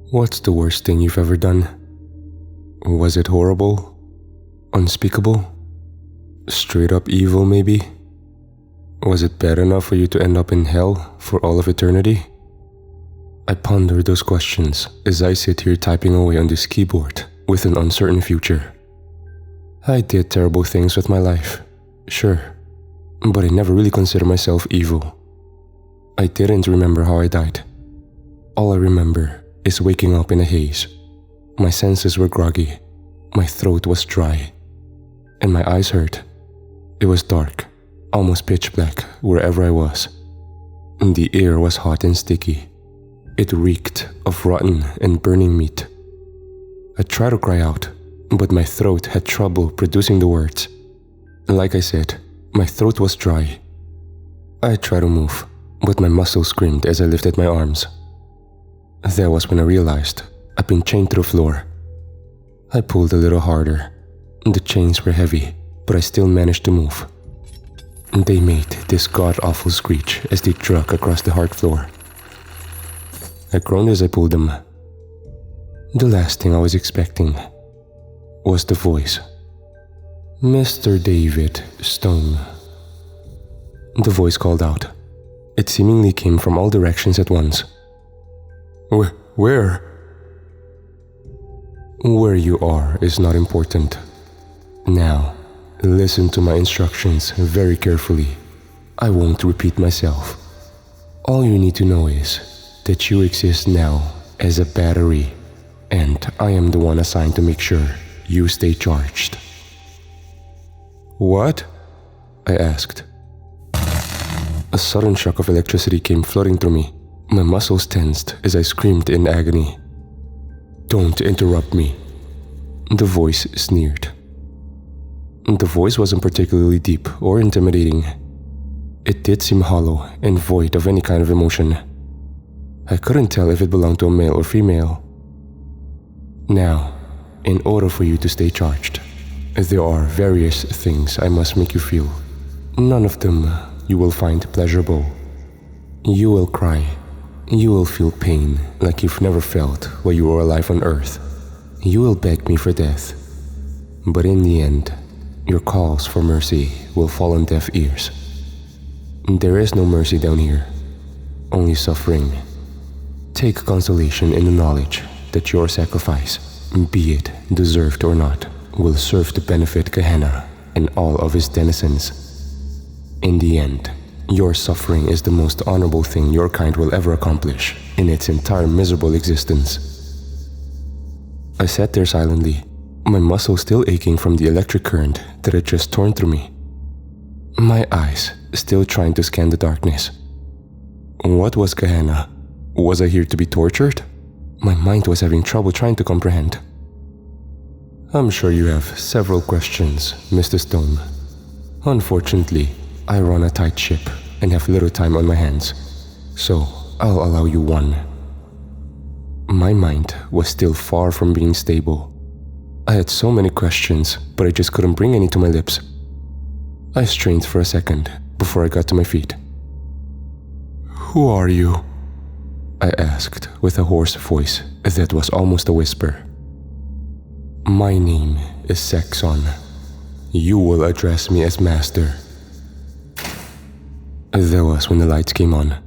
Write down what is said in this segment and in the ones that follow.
What's the worst thing you've ever done? Was it horrible? Unspeakable? Straight up evil, maybe? Was it bad enough for you to end up in hell for all of eternity? I ponder those questions as I sit here typing away on this keyboard with an uncertain future. I did terrible things with my life, sure, but I never really considered myself evil. I didn't remember how I died. All I remember is waking up in a haze. My senses were groggy, my throat was dry, and my eyes hurt. It was dark, almost pitch black wherever I was. The air was hot and sticky. It reeked of rotten and burning meat. I tried to cry out, but my throat had trouble producing the words. Like I said, my throat was dry. I tried to move, but my muscles screamed as I lifted my arms. That was when I realized I'd been chained to the floor. I pulled a little harder. The chains were heavy, but I still managed to move. They made this god-awful screech as they dragged across the hard floor. I groaned as I pulled them. The last thing I was expecting was the voice. Mr. David Stone. The voice called out. It seemingly came from all directions at once. Where? Where you are is not important. Now, listen to my instructions very carefully. I won't repeat myself. All you need to know is that you exist now as a battery, and I am the one assigned to make sure you stay charged. What? I asked. A sudden shock of electricity came flooding through me. My muscles tensed as I screamed in agony. Don't interrupt me. The voice sneered. The voice wasn't particularly deep or intimidating. It did seem hollow and void of any kind of emotion. I couldn't tell if it belonged to a male or female. Now, in order for you to stay charged, there are various things I must make you feel. None of them you will find pleasurable. You will cry. You will feel pain like you've never felt while you were alive on Earth. You will beg me for death. But in the end, your calls for mercy will fall on deaf ears. There is no mercy down here, only suffering. Take consolation in the knowledge that your sacrifice, be it deserved or not, will serve to benefit Gehenna and all of his denizens. In the end, your suffering is the most honorable thing your kind will ever accomplish in its entire miserable existence. I sat there silently, my muscles still aching from the electric current that had just torn through me. My eyes still trying to scan the darkness. What was Gehenna? Was I here to be tortured? My mind was having trouble trying to comprehend. I'm sure you have several questions, Mr. Stone. Unfortunately, I run a tight ship and have little time on my hands, so I'll allow you one. My mind was still far from being stable. I had so many questions, but I just couldn't bring any to my lips. I strained for a second before I got to my feet. Who are you? I asked with a hoarse voice that was almost a whisper. My name is Saxon. You will address me as master. That was when the lights came on.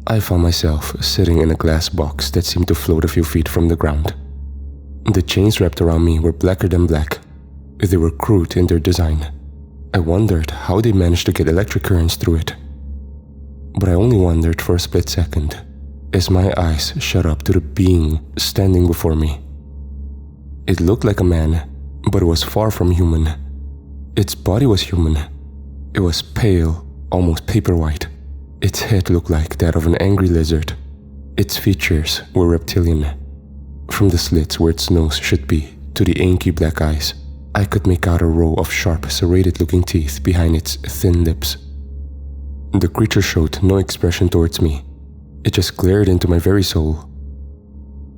I found myself sitting in a glass box that seemed to float a few feet from the ground. The chains wrapped around me were blacker than black. They were crude in their design. I wondered how they managed to get electric currents through it. But I only wondered for a split second, as my eyes shut up to the being standing before me. It looked like a man, but it was far from human. Its body was human. It was pale, almost paper white. Its head looked like that of an angry lizard. Its features were reptilian. From the slits where its nose should be to the inky black eyes, I could make out a row of sharp, serrated-looking teeth behind its thin lips. The creature showed no expression towards me. It just glared into my very soul.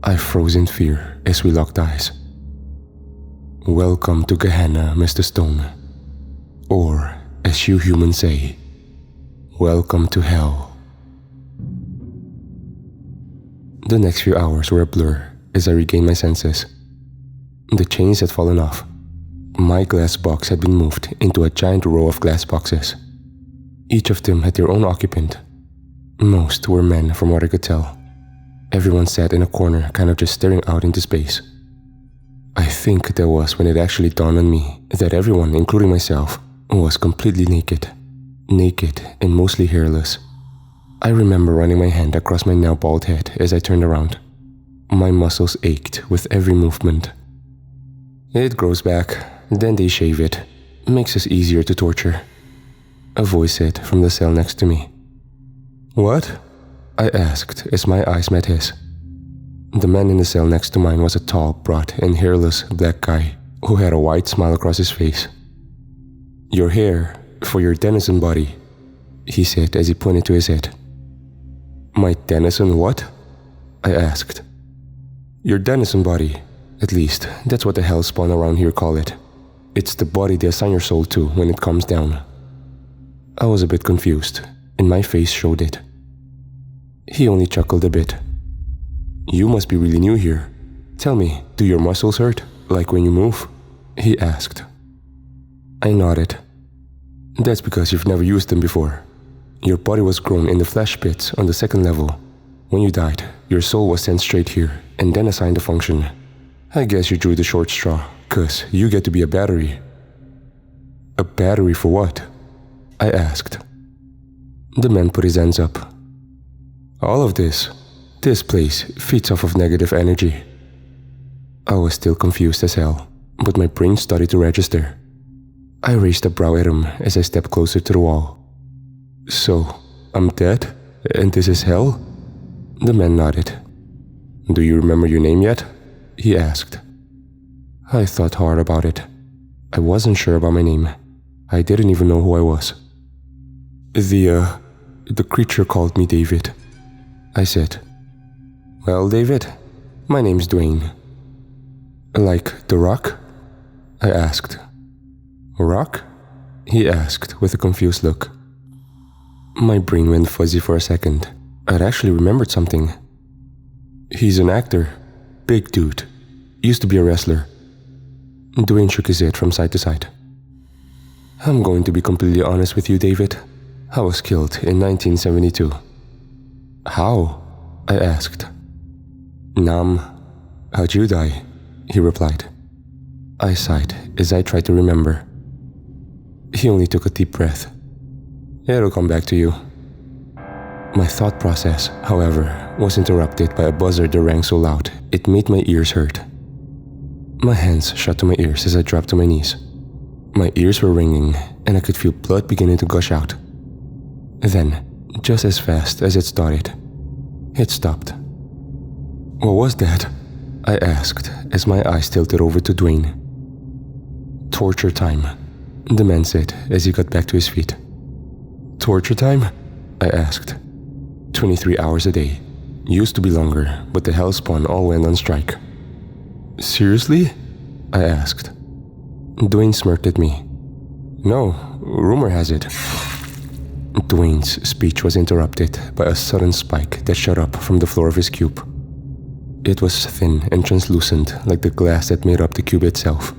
I froze in fear as we locked eyes. Welcome to Gehenna, Mr. Stone. Or, as you humans say, welcome to hell. The next few hours were a blur as I regained my senses. The chains had fallen off. My glass box had been moved into a giant row of glass boxes. Each of them had their own occupant. Most were men from what I could tell. Everyone sat in a corner, kind of just staring out into space. I think that was when it actually dawned on me that everyone, including myself, was completely naked. Naked and mostly hairless. I remember running my hand across my now bald head as I turned around. My muscles ached with every movement. It grows back, then they shave it. Makes us easier to torture. A voice said from the cell next to me. What? I asked as my eyes met his. The man in the cell next to mine was a tall, broad, and hairless black guy who had a wide smile across his face. Your hair for your denizen body, he said as he pointed to his head. My denizen what? I asked. Your denizen body, at least that's what the hellspawn around here call it. It's the body they assign your soul to when it comes down. I was a bit confused, and my face showed it. He only chuckled a bit. You must be really new here. Tell me, do your muscles hurt, like when you move? He asked. I nodded. That's because you've never used them before. Your body was grown in the flesh pits on the second level. When you died, your soul was sent straight here, and then assigned a function. I guess you drew the short straw, 'cause you get to be a battery. A battery for what? I asked. The man put his hands up. All of this place feeds off of negative energy. I was still confused as hell, but my brain started to register. I raised a brow at him as I stepped closer to the wall. So, I'm dead, and this is hell? The man nodded. Do you remember your name yet? He asked. I thought hard about it. I wasn't sure about my name. I didn't even know who I was. The creature called me David, I said. Well, David, my name's Dwayne. Like the rock? I asked. Rock? He asked with a confused look. My brain went fuzzy for a second. I'd actually remembered something. He's an actor. Big dude. Used to be a wrestler. Dwayne shook his head from side to side. I'm going to be completely honest with you, David. I was killed in 1972. How? I asked. How'd you die? He replied. I sighed as I tried to remember. He only took a deep breath. It'll come back to you. My thought process, however, was interrupted by a buzzer that rang so loud it made my ears hurt. My hands shot to my ears as I dropped to my knees. My ears were ringing and I could feel blood beginning to gush out. Then, just as fast as it started, it stopped. What was that? I asked as my eyes tilted over to Dwayne. Torture time, the man said as he got back to his feet. Torture time? I asked. 23 hours a day. Used to be longer, but the hellspawn all went on strike. Seriously? I asked. Dwayne smirked at me. No, rumor has it. Dwayne's speech was interrupted by a sudden spike that shot up from the floor of his cube. It was thin and translucent like the glass that made up the cube itself.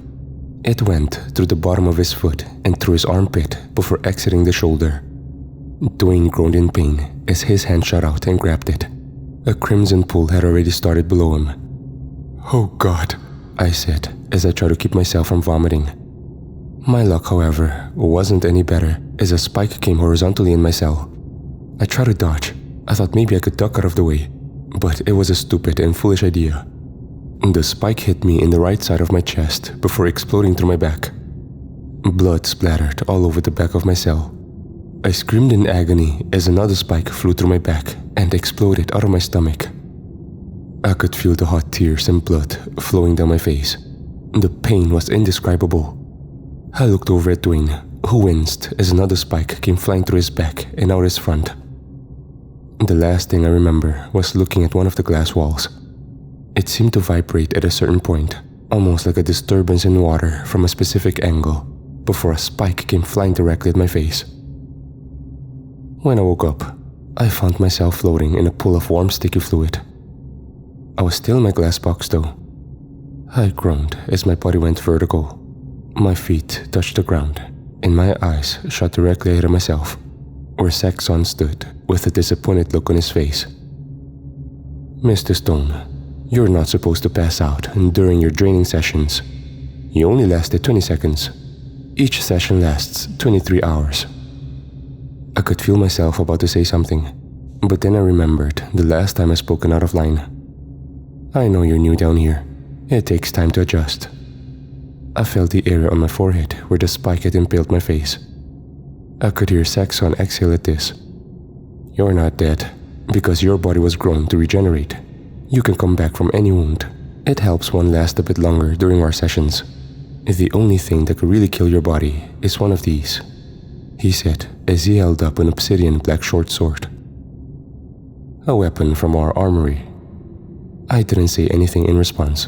It went through the bottom of his foot and through his armpit before exiting the shoulder. Dwayne groaned in pain as his hand shot out and grabbed it. A crimson pool had already started below him. Oh God, I said as I tried to keep myself from vomiting. My luck, however, wasn't any better as a spike came horizontally in my cell. I tried to dodge. I thought maybe I could duck out of the way, but it was a stupid and foolish idea. The spike hit me in the right side of my chest before exploding through my back. Blood splattered all over the back of my cell. I screamed in agony as another spike flew through my back and exploded out of my stomach. I could feel the hot tears and blood flowing down my face. The pain was indescribable. I looked over at Dwayne, who winced as another spike came flying through his back and out his front. The last thing I remember was looking at one of the glass walls. It seemed to vibrate at a certain point, almost like a disturbance in water from a specific angle, before a spike came flying directly at my face. When I woke up, I found myself floating in a pool of warm sticky fluid. I was still in my glass box though. I groaned as my body went vertical. My feet touched the ground, and my eyes shot directly ahead of myself, where Saxon stood with a disappointed look on his face. Mr. Stone, you're not supposed to pass out during your draining sessions. You only lasted 20 seconds. Each session lasts 23 hours. I could feel myself about to say something, but then I remembered the last time I spoken out of line. I know you're new down here. It takes time to adjust. I felt the area on my forehead where the spike had impaled my face. I could hear Saxon exhale at this. You're not dead, because your body was grown to regenerate. You can come back from any wound. It helps one last a bit longer during our sessions. The only thing that could really kill your body is one of these, he said as he held up an obsidian black short sword. A weapon from our armory. I didn't say anything in response.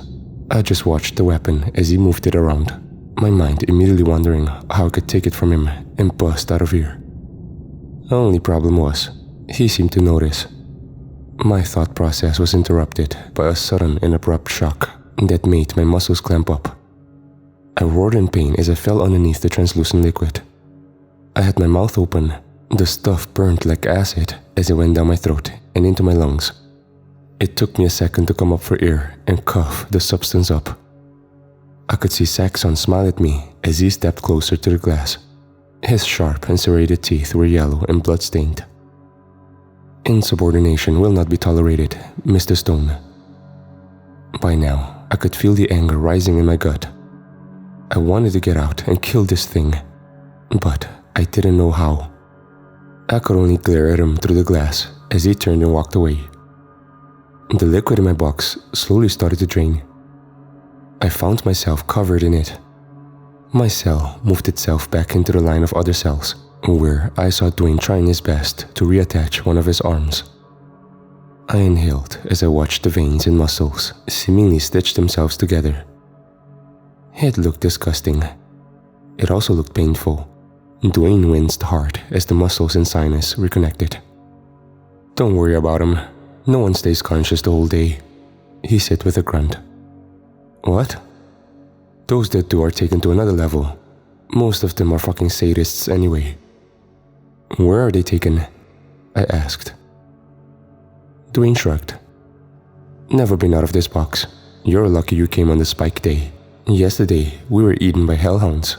I just watched the weapon as he moved it around, my mind immediately wondering how I could take it from him and bust out of here. The only problem was, he seemed to notice. My thought process was interrupted by a sudden and abrupt shock that made my muscles clamp up. I roared in pain as I fell underneath the translucent liquid. I had my mouth open. The stuff burned like acid as it went down my throat and into my lungs. It took me a second to come up for air and cough the substance up. I could see Saxon smile at me as he stepped closer to the glass. His sharp and serrated teeth were yellow and blood-stained. Insubordination will not be tolerated, Mr. Stone. By now, I could feel the anger rising in my gut. I wanted to get out and kill this thing, but I didn't know how. I could only glare at him through the glass as he turned and walked away. The liquid in my box slowly started to drain. I found myself covered in it. My cell moved itself back into the line of other cells, where I saw Dwayne trying his best to reattach one of his arms. I inhaled as I watched the veins and muscles seemingly stitch themselves together. It looked disgusting. It also looked painful. Dwayne winced hard as the muscles and sinus reconnected. Don't worry about him. No one stays conscious the whole day, he said with a grunt. What? Those that do are taken to another level. Most of them are fucking sadists anyway. Where are they taken? I asked. Dwayne shrugged. Never been out of this box. You're lucky you came on the spike day. Yesterday, we were eaten by hellhounds.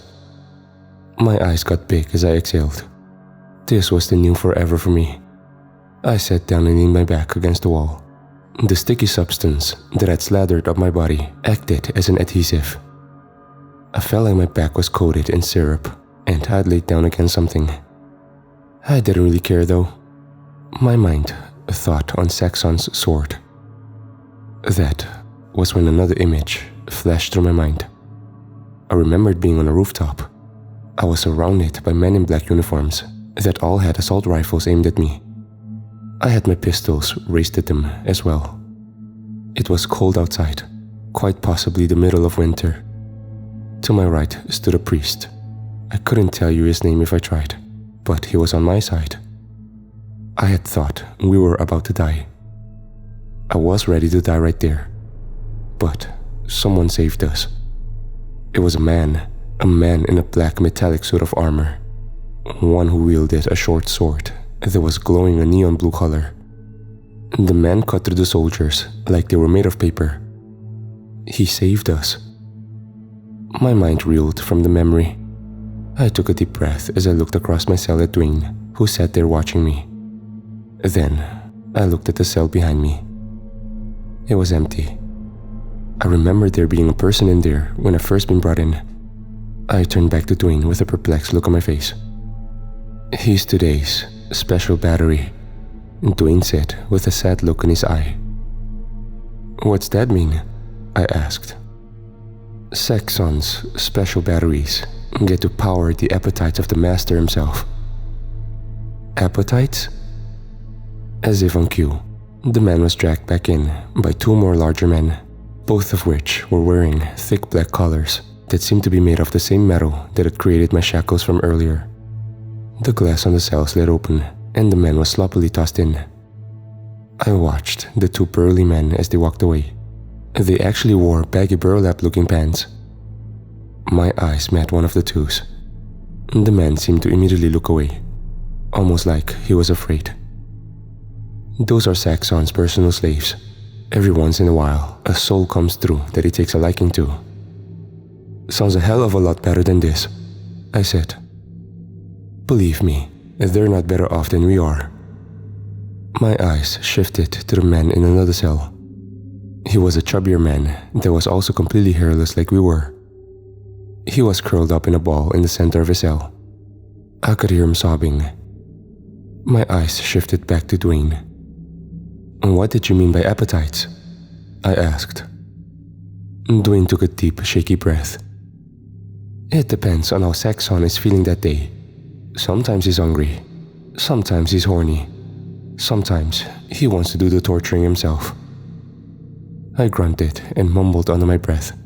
My eyes got big as I exhaled. This was the new forever for me. I sat down and leaned my back against the wall. The sticky substance that had slathered up my body acted as an adhesive. I felt like my back was coated in syrup, and I'd laid down against something. I didn't really care though. My mind thought on Saxon's sword. That was when another image flashed through my mind. I remembered being on a rooftop. I was surrounded by men in black uniforms that all had assault rifles aimed at me. I had my pistols raised at them as well. It was cold outside, quite possibly the middle of winter. To my right stood a priest. I couldn't tell you his name if I tried, but he was on my side. I had thought we were about to die. I was ready to die right there. But someone saved us. It was a man in a black metallic suit of armor. One who wielded a short sword that was glowing a neon blue color. The man cut through the soldiers like they were made of paper. He saved us. My mind reeled from the memory. I took a deep breath as I looked across my cell at Dwayne, who sat there watching me. Then, I looked at the cell behind me. It was empty. I remembered there being a person in there when I first been brought in. I turned back to Dwayne with a perplexed look on my face. He's today's special battery, Dwayne said with a sad look in his eye. What's that mean? I asked. Saxon's special batteries get to power the appetites of the master himself. Appetites? As if on cue, the man was dragged back in by two more larger men, both of which were wearing thick black collars that seemed to be made of the same metal that had created my shackles from earlier. The glass on the cell slid open, and the man was sloppily tossed in. I watched the two burly men as they walked away. They actually wore baggy burlap-looking pants. My eyes met one of the two's. The man seemed to immediately look away, almost like he was afraid. Those are Saxon's personal slaves. Every once in a while, a soul comes through that he takes a liking to. Sounds a hell of a lot better than this, I said. Believe me, they're not better off than we are. My eyes shifted to the man in another cell. He was a chubbier man that was also completely hairless like we were. He was curled up in a ball in the center of his cell. I could hear him sobbing. My eyes shifted back to Dwayne. What did you mean by appetites? I asked. Dwayne took a deep, shaky breath. It depends on how Saxon is feeling that day. Sometimes he's hungry. Sometimes he's horny. Sometimes he wants to do the torturing himself. I grunted and mumbled under my breath.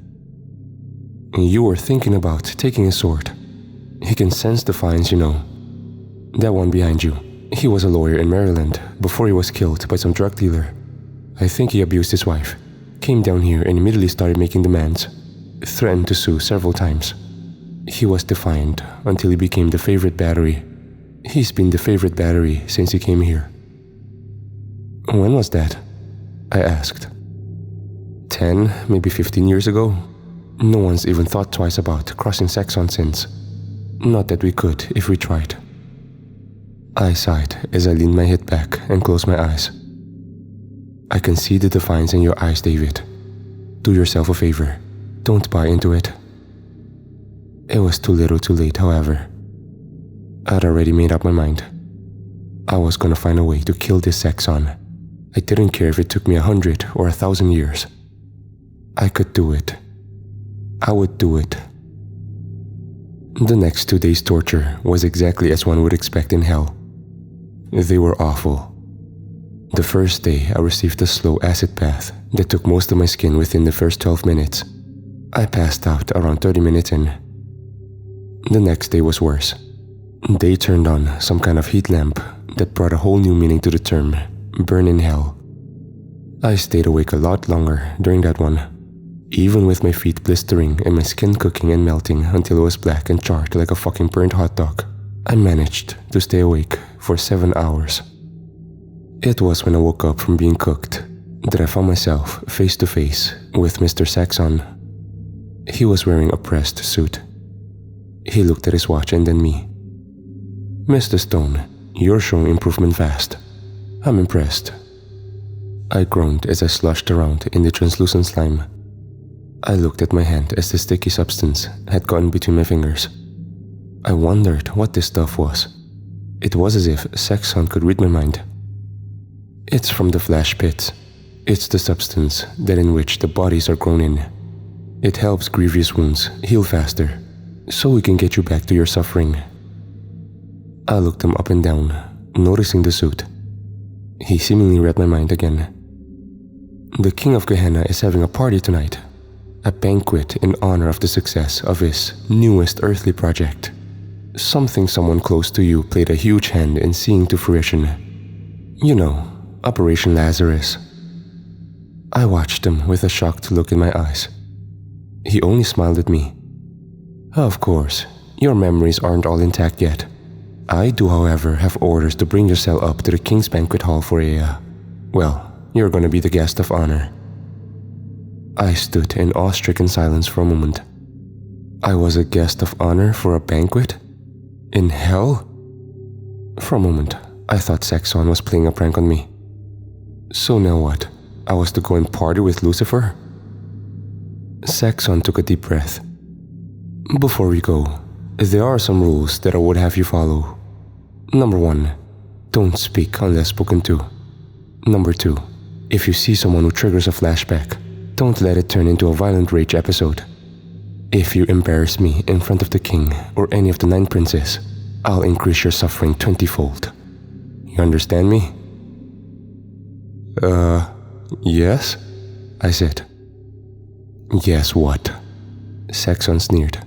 You were thinking about taking a sword. He can sense defiance, you know. That one behind you. He was a lawyer in Maryland before he was killed by some drug dealer. I think he abused his wife, came down here and immediately started making demands, threatened to sue several times. He was defiant until he became the favorite battery. He's been the favorite battery since he came here. When was that? I asked. 10, maybe 15 years ago. No one's even thought twice about crossing Saxon since. Not that we could if we tried. I sighed as I leaned my head back and closed my eyes. I can see the defiance in your eyes, David. Do yourself a favor. Don't buy into it. It was too little too late, however. I'd already made up my mind. I was gonna find a way to kill this Saxon. I didn't care if it took me 100 or 1,000 years. I could do it. I would do it. The next 2 days' torture was exactly as one would expect in hell. They were awful. The first day, I received a slow acid bath that took most of my skin within the first 12 minutes. I passed out around 30 minutes in. The next day was worse. They turned on some kind of heat lamp that brought a whole new meaning to the term, burn in hell. I stayed awake a lot longer during that one, even with my feet blistering and my skin cooking and melting until it was black and charred like a fucking burnt hot dog. I managed to stay awake for 7 hours. It was when I woke up from being cooked that I found myself face to face with Mr. Saxon. He was wearing a pressed suit. He looked at his watch and then me. Mr. Stone, you're showing improvement fast. I'm impressed. I groaned as I sloshed around in the translucent slime. I looked at my hand as the sticky substance had gotten between my fingers. I wondered what this stuff was. It was as if Saxon could read my mind. It's from the flash pits. It's the substance that in which the bodies are grown in. It helps grievous wounds heal faster, so we can get you back to your suffering. I looked him up and down, noticing the suit. He seemingly read my mind again. The king of Gehenna is having a party tonight. A banquet in honor of the success of his newest earthly project. Something someone close to you played a huge hand in seeing to fruition. You know, Operation Lazarus. I watched him with a shocked look in my eyes. He only smiled at me. Of course, your memories aren't all intact yet. I do, however, have orders to bring your cell up to the king's banquet hall for well, you're gonna be the guest of honor. I stood in awe-stricken silence for a moment. I was a guest of honor for a banquet? In hell? For a moment, I thought Saxon was playing a prank on me. So now what? I was to go and party with Lucifer? Saxon took a deep breath. Before we go, there are some rules that I would have you follow. Number 1, don't speak unless spoken to. Number 2, if you see someone who triggers a flashback, don't let it turn into a violent rage episode. If you embarrass me in front of the king or any of the 9 princes, I'll increase your suffering 20-fold. You understand me? Yes, I said. Yes, what? Saxon sneered.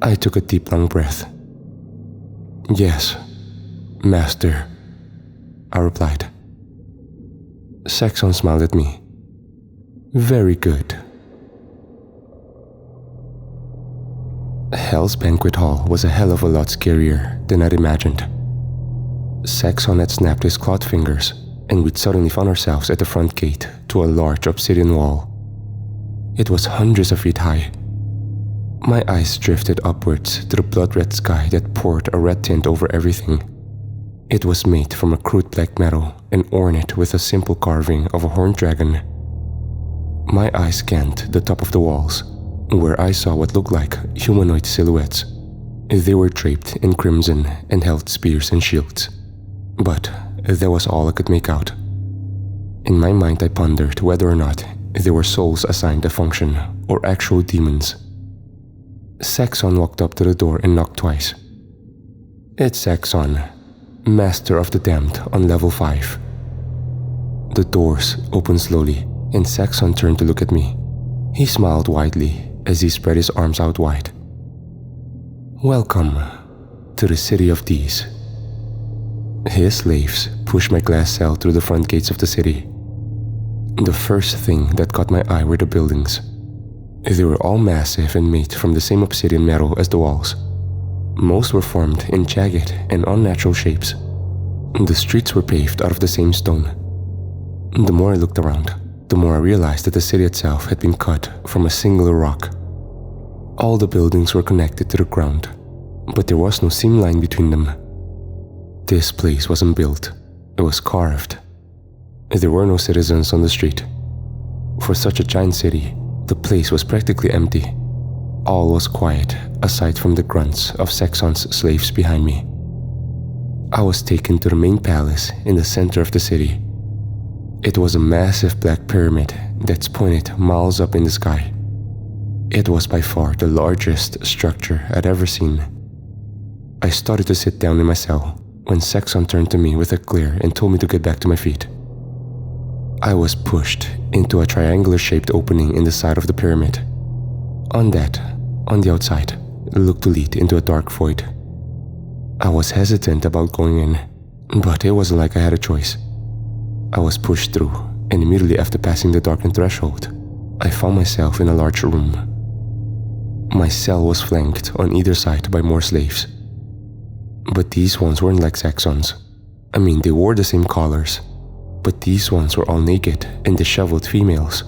I took a deep long breath. Yes, master, I replied. Saxon smiled at me. Very good. Hell's banquet hall was a hell of a lot scarier than I'd imagined. Saxon had snapped his clawed fingers, and we'd suddenly found ourselves at the front gate to a large obsidian wall. It was hundreds of feet high. My eyes drifted upwards to the blood-red sky that poured a red tint over everything. It was made from a crude black metal and ornate with a simple carving of a horned dragon. My eyes scanned the top of the walls, where I saw what looked like humanoid silhouettes. They were draped in crimson and held spears and shields. But that was all I could make out. In my mind I pondered whether or not they were souls assigned a function or actual demons. Saxon walked up to the door and knocked twice. It's Saxon, Master of the Damned on level 5. The doors opened slowly and Saxon turned to look at me. He smiled widely as he spread his arms out wide. Welcome to the City of These. His slaves pushed my glass cell through the front gates of the city. The first thing that caught my eye were the buildings. They were all massive and made from the same obsidian metal as the walls. Most were formed in jagged and unnatural shapes. The streets were paved out of the same stone. The more I looked around, the more I realized that the city itself had been cut from a singular rock. All the buildings were connected to the ground, but there was no seam line between them. This place wasn't built, it was carved. There were no citizens on the street. For such a giant city, the place was practically empty. All was quiet, aside from the grunts of Saxon's slaves behind me. I was taken to the main palace in the center of the city. It was a massive black pyramid that's pointed miles up in the sky. It was by far the largest structure I'd ever seen. I started to sit down in my cell when Saxon turned to me with a glare and told me to get back to my feet. I was pushed into a triangular-shaped opening in the side of the pyramid. On the outside, looked to lead into a dark void. I was hesitant about going in, but it wasn't like I had a choice. I was pushed through, and immediately after passing the darkened threshold, I found myself in a large room. My cell was flanked on either side by more slaves. But these ones weren't like Saxons. I mean, they wore the same collars, but these ones were all naked and disheveled females,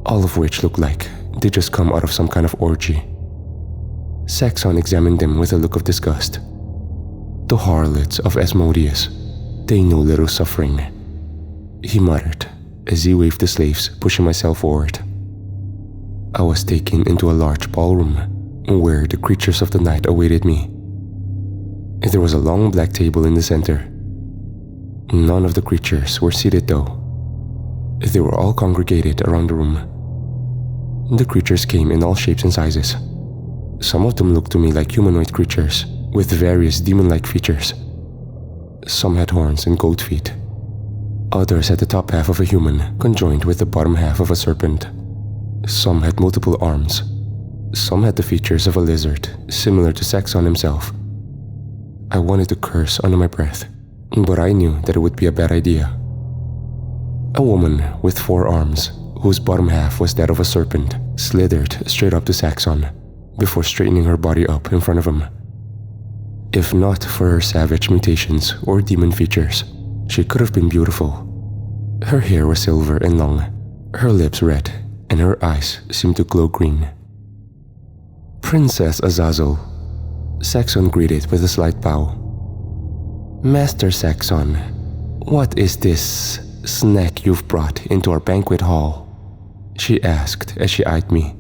all of which looked like they just come out of some kind of orgy. Saxon examined them with a look of disgust. The harlots of Asmodeus, they know little suffering. He muttered as he waved the slaves, pushing myself forward. I was taken into a large ballroom where the creatures of the night awaited me. There was a long black table in the center. None of the creatures were seated though. They were all congregated around the room. The creatures came in all shapes and sizes. Some of them looked to me like humanoid creatures with various demon-like features. Some had horns and goat feet. Others had the top half of a human conjoined with the bottom half of a serpent. Some had multiple arms. Some had the features of a lizard, similar to Saxon himself. I wanted to curse under my breath, but I knew that it would be a bad idea. A woman with 4 arms, whose bottom half was that of a serpent, slithered straight up to Saxon, before straightening her body up in front of him. If not for her savage mutations or demon features, she could have been beautiful. Her hair was silver and long, her lips red, and her eyes seemed to glow green. Princess Azazel, Saxon greeted with a slight bow. Master Saxon, what is this snack you've brought into our banquet hall? She asked as she eyed me.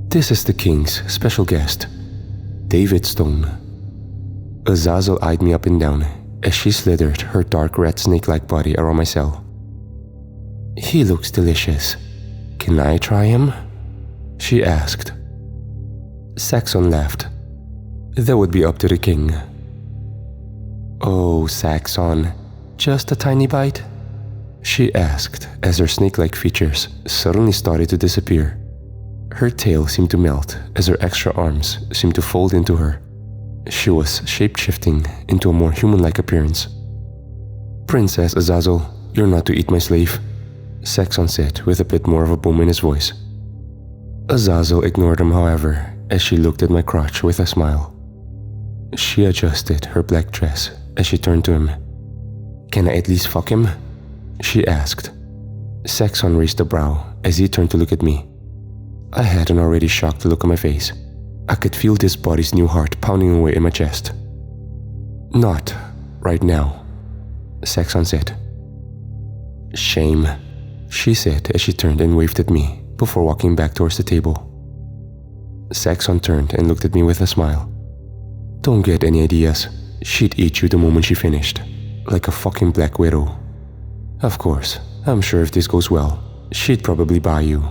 This is the king's special guest, David Stone. Azazel eyed me up and down as she slithered her dark red snake-like body around my cell. He looks delicious. Can I try him? She asked. Saxon laughed. That would be up to the king. Oh, Saxon, just a tiny bite? She asked as her snake-like features suddenly started to disappear. Her tail seemed to melt as her extra arms seemed to fold into her. She was shape-shifting into a more human-like appearance. Princess Azazel, you're not to eat my slave," Saxon said with a bit more of a boom in his voice. Azazel ignored him, however, as she looked at my crotch with a smile. She adjusted her black dress as she turned to him. "Can I at least fuck him?" she asked. Saxon raised a brow as he turned to look at me. I had an already shocked look on my face. I could feel this body's new heart pounding away in my chest. "Not right now," Saxon said. "Shame," she said as she turned and waved at me before walking back towards the table. Saxon turned and looked at me with a smile. "Don't get any ideas. She'd eat you the moment she finished, like a fucking black widow. Of course, I'm sure if this goes well, she'd probably buy you."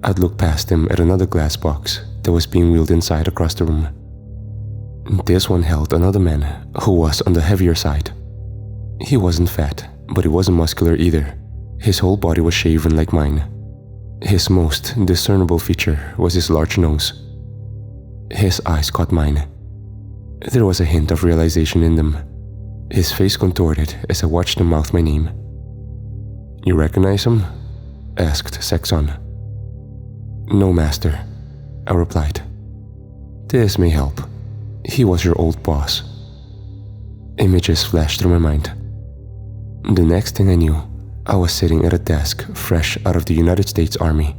I'd looked past him at another glass box that was being wheeled inside across the room. This one held another man who was on the heavier side. He wasn't fat, but he wasn't muscular either. His whole body was shaven like mine. His most discernible feature was his large nose. His eyes caught mine. There was a hint of realization in them. His face contorted as I watched him mouth my name. "You recognize him?" asked Saxon. "No, master," I replied. "This may help. He was your old boss." Images flashed through my mind. The next thing I knew, I was sitting at a desk fresh out of the United States Army.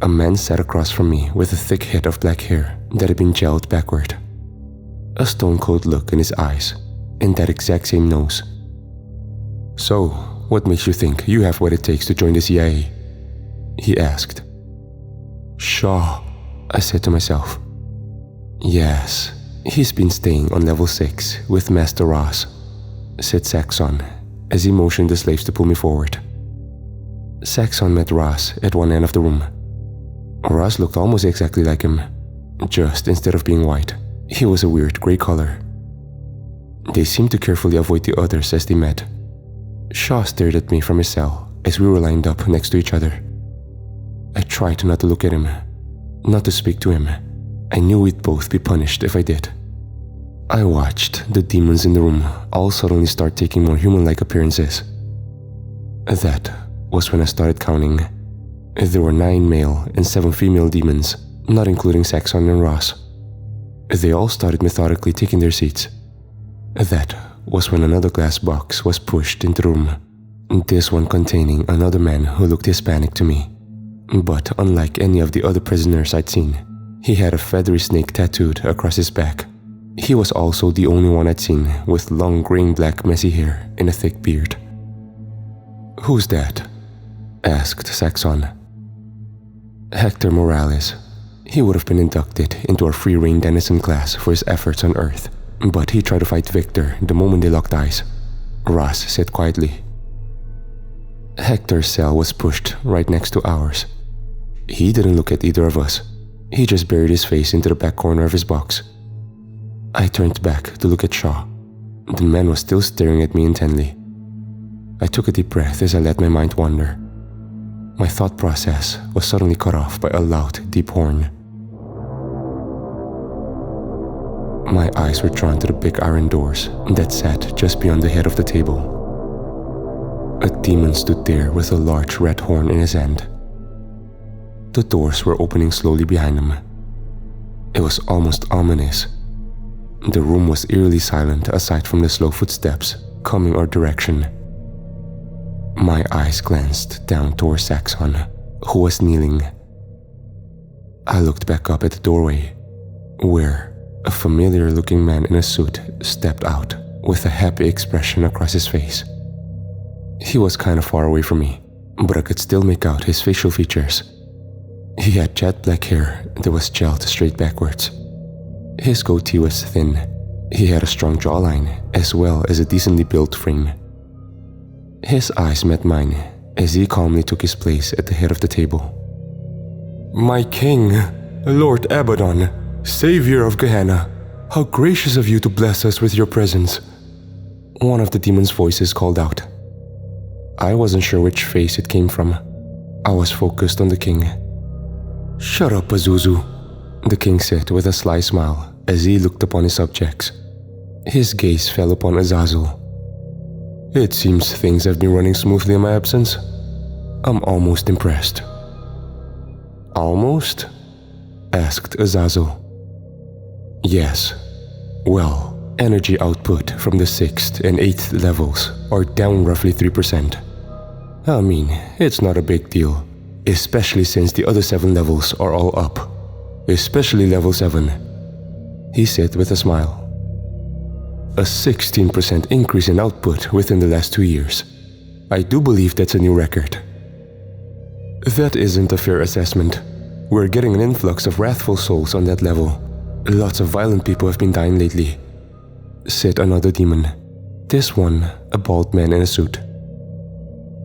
A man sat across from me with a thick head of black hair that had been gelled backward. A stone-cold look in his eyes, and that exact same nose. "So, what makes you think you have what it takes to join the CIA?" he asked. "Shaw," I said to myself. "Yes, he's been staying on level 6 with Master Ross," said Saxon as he motioned the slaves to pull me forward. Saxon met Ross at one end of the room. Ross looked almost exactly like him, just instead of being white, he was a weird grey color. They seemed to carefully avoid the others as they met. Shaw stared at me from his cell as we were lined up next to each other. I tried not to look at him, not to speak to him. I knew we'd both be punished if I did. I watched the demons in the room all suddenly start taking more human-like appearances. That was when I started counting. There were 9 male and 7 female demons, not including Saxon and Ross. They all started methodically taking their seats. That was when another glass box was pushed into the room, this one containing another man who looked Hispanic to me. But unlike any of the other prisoners I'd seen, he had a feathery snake tattooed across his back. He was also the only one I'd seen with long graying black messy hair and a thick beard. "Who's that?" asked Saxon. "Hector Morales. He would have been inducted into our free-reign denizen class for his efforts on Earth, but he tried to fight Victor the moment they locked eyes," Ross said quietly. Hector's cell was pushed right next to ours. He didn't look at either of us. He just buried his face into the back corner of his box. I turned back to look at Shaw. The man was still staring at me intently. I took a deep breath as I let my mind wander. My thought process was suddenly cut off by a loud, deep horn. My eyes were drawn to the big iron doors that sat just beyond the head of the table. A demon stood there with a large red horn in his hand. The doors were opening slowly behind him. It was almost ominous. The room was eerily silent aside from the slow footsteps coming our direction. My eyes glanced down towards Saxon, who was kneeling. I looked back up at the doorway, where a familiar-looking man in a suit stepped out with a happy expression across his face. He was kind of far away from me, but I could still make out his facial features. He had jet black hair that was gelled straight backwards. His goatee was thin. He had a strong jawline as well as a decently built frame. His eyes met mine as he calmly took his place at the head of the table. "My king, Lord Abaddon, savior of Gehenna, how gracious of you to bless us with your presence," one of the demon's voices called out. I wasn't sure which face it came from. I was focused on the king. "Shut up, Pazuzu," the king said with a sly smile as he looked upon his subjects. His gaze fell upon Azazel. It seems things have been running smoothly in my absence. I'm almost impressed. Almost? Asked Azazel. Yes. Well, energy output from the 6th and 8th levels are down roughly 3%. I mean, it's not a big deal, especially since the other 7 levels are all up. Especially level 7. He said with a smile. A 16% increase in output within the last 2 years. I do believe that's a new record. That isn't a fair assessment. We're getting an influx of wrathful souls on that level. Lots of violent people have been dying lately, said another demon. This one, a bald man in a suit.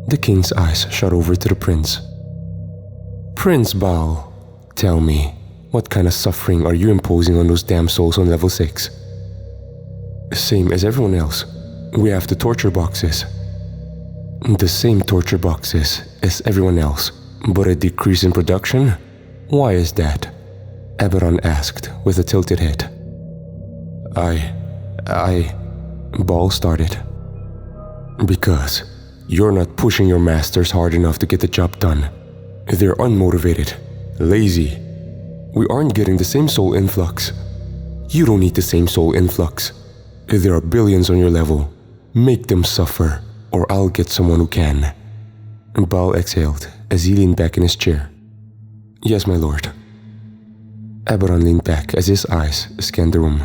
The king's eyes shot over to the prince. Prince Baal, tell me, what kind of suffering are you imposing on those damn souls on level 6? Same as everyone else. We have the torture boxes. The same torture boxes as everyone else, but a decrease in production? Why is that? Abaddon asked with a tilted head. Baal started. Because you're not pushing your masters hard enough to get the job done. They're unmotivated, lazy. We aren't getting the same soul influx. You don't need the same soul influx. There are billions on your level. Make them suffer, or I'll get someone who can. Baal exhaled as he leaned back in his chair. Yes, my lord. Abaddon leaned back as his eyes scanned the room.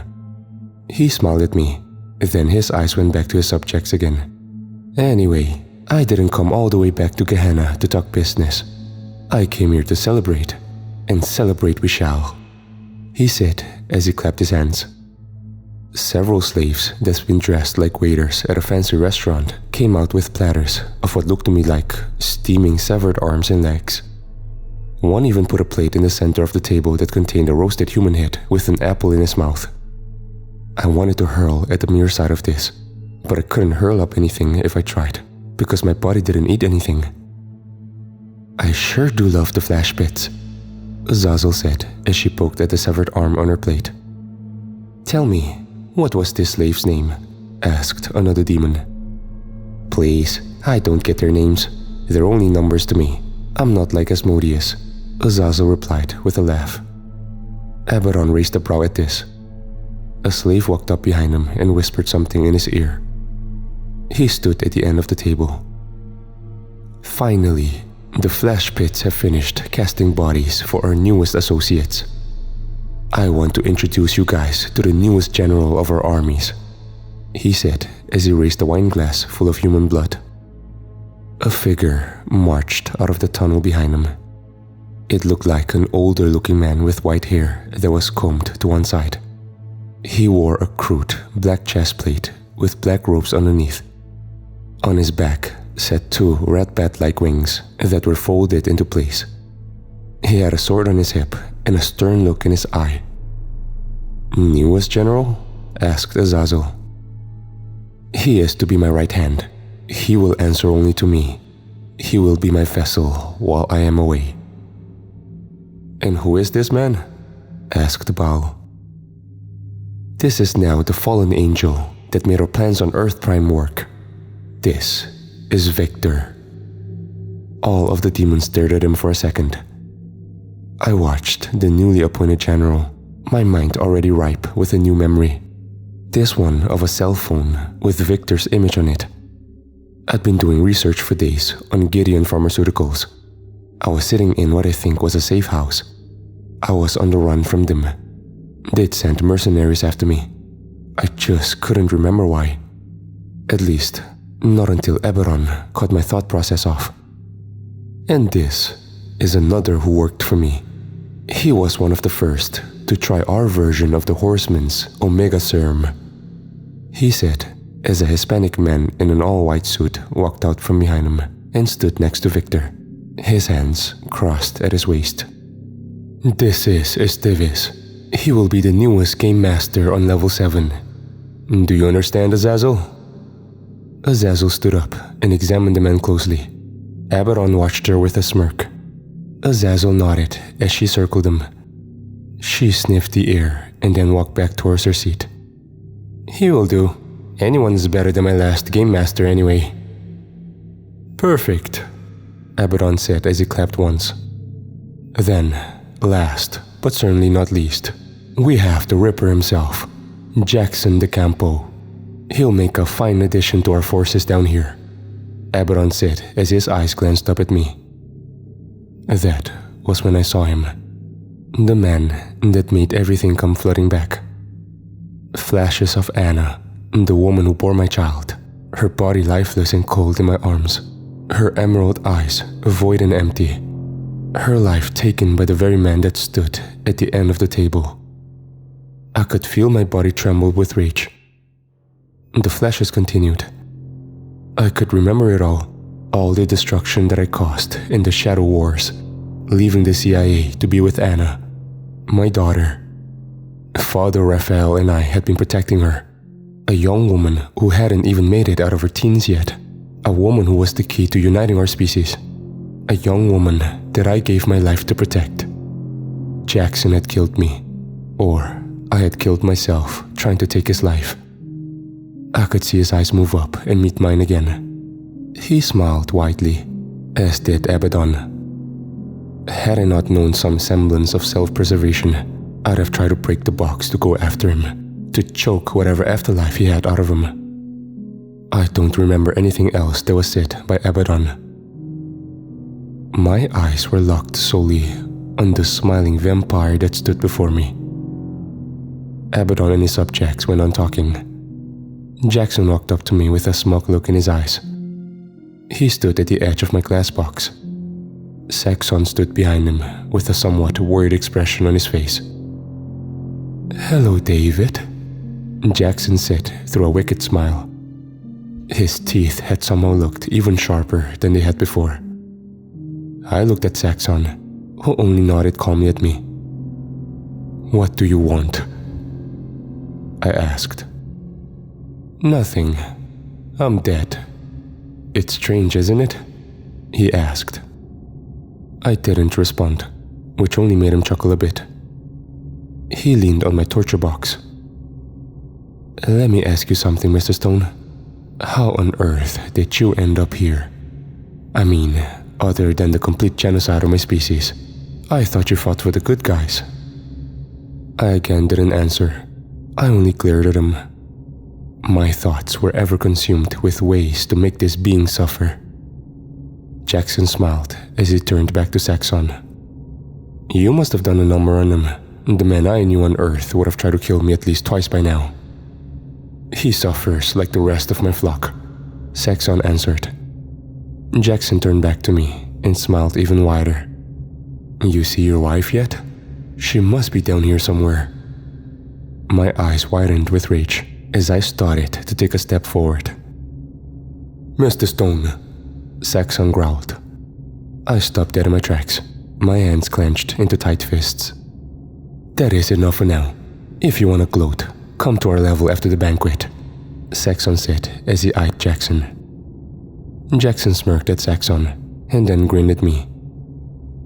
He smiled at me, then his eyes went back to his subjects again. Anyway, I didn't come all the way back to Gehenna to talk business. I came here to celebrate, and celebrate we shall, he said as he clapped his hands. Several slaves that's been dressed like waiters at a fancy restaurant came out with platters of what looked to me like steaming severed arms and legs. One even put a plate in the center of the table that contained a roasted human head with an apple in his mouth. I wanted to hurl at the mere sight of this, but I couldn't hurl up anything if I tried, because my body didn't eat anything. I sure do love the flash pits, Azazel said as she poked at the severed arm on her plate. Tell me, what was this slave's name? Asked another demon. Please, I don't get their names. They're only numbers to me. I'm not like Asmodeus, Azazel replied with a laugh. Abaddon raised a brow at this. A slave walked up behind him and whispered something in his ear. He stood at the end of the table. Finally, the flash pits have finished casting bodies for our newest associates. I want to introduce you guys to the newest general of our armies, he said as he raised a wine glass full of human blood. A figure marched out of the tunnel behind him. It looked like an older-looking man with white hair that was combed to one side. He wore a crude black chest plate with black robes underneath. On his back sat 2 rat bat-like wings that were folded into place. He had a sword on his hip and a stern look in his eye. Newest general? Asked Azazel. He is to be my right hand. He will answer only to me. He will be my vessel while I am away. And who is this man? Asked Baal. This is now the fallen angel that made our plans on Earth Prime work. This is Victor. All of the demons stared at him for a second. I watched the newly appointed general, my mind already ripe with a new memory. This one of a cell phone with Victor's image on it. I'd been doing research for days on Gideon Pharmaceuticals. I was sitting in what I think was a safe house. I was on the run from them. They'd sent mercenaries after me. I just couldn't remember why. At least, not until Abaddon cut my thought process off. And this is another who worked for me. He was one of the first to try our version of the horseman's omega serum, he said as a Hispanic man in an all-white suit walked out from behind him and stood next to Victor, his hands crossed at his waist. This is Esteves. He will be the newest game master on level 7. Do you understand, Azazel? Azazel stood up and examined the man closely. Abaddon watched her with a smirk. Azazel nodded as she circled him. She sniffed the air and then walked back towards her seat. He will do. Anyone's better than my last game master anyway. Perfect, Abaddon said as he clapped once. Then, last, but certainly not least, we have the Ripper himself, Jackson de Campo. He'll make a fine addition to our forces down here, Abaddon said as his eyes glanced up at me. That was when I saw him. The man that made everything come flooding back. Flashes of Anna, the woman who bore my child, her body lifeless and cold in my arms, her emerald eyes void and empty, her life taken by the very man that stood at the end of the table. I could feel my body tremble with rage. The flashes continued. I could remember it all the destruction that I caused in the Shadow Wars, leaving the CIA to be with Anna, my daughter. Father Raphael and I had been protecting her, a young woman who hadn't even made it out of her teens yet, a woman who was the key to uniting our species, a young woman that I gave my life to protect. Jackson had killed me, or I had killed myself trying to take his life. I could see his eyes move up and meet mine again. He smiled widely, as did Abaddon. Had I not known some semblance of self-preservation, I'd have tried to break the box to go after him, to choke whatever afterlife he had out of him. I don't remember anything else that was said by Abaddon. My eyes were locked solely on the smiling vampire that stood before me. Abaddon and his subjects went on talking. Jackson walked up to me with a smug look in his eyes. He stood at the edge of my glass box. Saxon stood behind him with a somewhat worried expression on his face. "Hello, David," Jackson said through a wicked smile. His teeth had somehow looked even sharper than they had before. I looked at Saxon, who only nodded calmly at me. "What do you want?" I asked. "Nothing. I'm dead." "It's strange, isn't it?" he asked. I didn't respond, which only made him chuckle a bit. He leaned on my torture box. "Let me ask you something, Mr. Stone. How on earth did you end up here? I mean, other than the complete genocide of my species. I thought you fought for the good guys." I again didn't answer. I only glared at him. My thoughts were ever consumed with ways to make this being suffer. Jackson smiled as he turned back to Saxon. "You must have done a number on him. The man I knew on Earth would have tried to kill me at least twice by now." "He suffers like the rest of my flock," Saxon answered. Jackson turned back to me and smiled even wider. "You see your wife yet? She must be down here somewhere." My eyes widened with rage as I started to take a step forward. "Mr. Stone," Saxon growled. I stopped dead in my tracks, my hands clenched into tight fists. "That is enough for now. If you want to gloat, come to our level after the banquet," Saxon said as he eyed Jackson. Jackson smirked at Saxon and then grinned at me.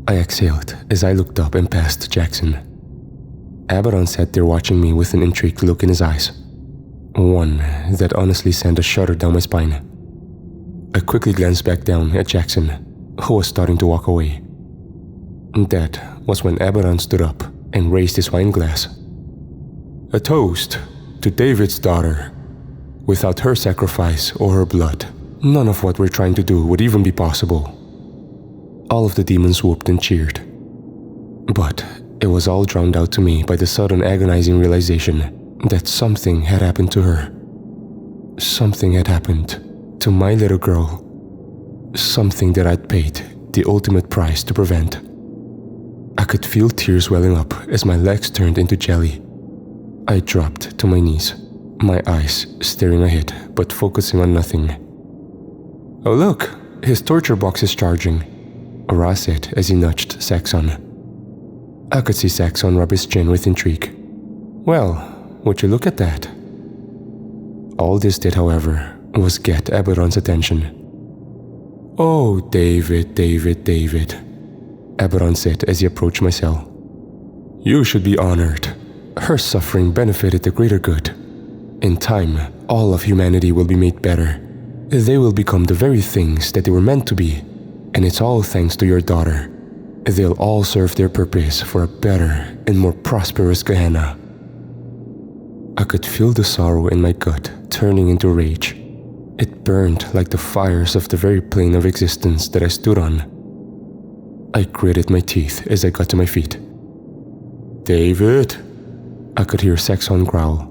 I exhaled as I looked up and past Jackson. Abaddon sat there watching me with an intrigued look in his eyes, one that honestly sent a shudder down my spine. I quickly glanced back down at Jackson, who was starting to walk away. That was when Abaddon stood up and raised his wine glass. "A toast to David's daughter. Without her sacrifice or her blood, none of what we're trying to do would even be possible." All of the demons whooped and cheered. But it was all drowned out to me by the sudden agonizing realization that something had happened to her. Something had happened to my little girl. Something that I'd paid the ultimate price to prevent. I could feel tears welling up as my legs turned into jelly. I dropped to my knees, my eyes staring ahead but focusing on nothing. "Oh look, his torture box is charging," Ra said as he nudged Saxon. I could see Saxon rub his chin with intrigue. "Well, would you look at that?" All this did, however, was get Abaddon's attention. "Oh, David, Abaddon said as he approached my cell. "You should be honored. Her suffering benefited the greater good. In time, All of humanity will be made better. They will become the very things that they were meant to be, and it's all thanks to your daughter. They'll all serve their purpose for a better and more prosperous Gehenna. I could feel the sorrow in my gut turning into rage. It burned like the fires of the very plane of existence that I stood on. I gritted my teeth as I got to my feet. "David," I could hear Saxon growl.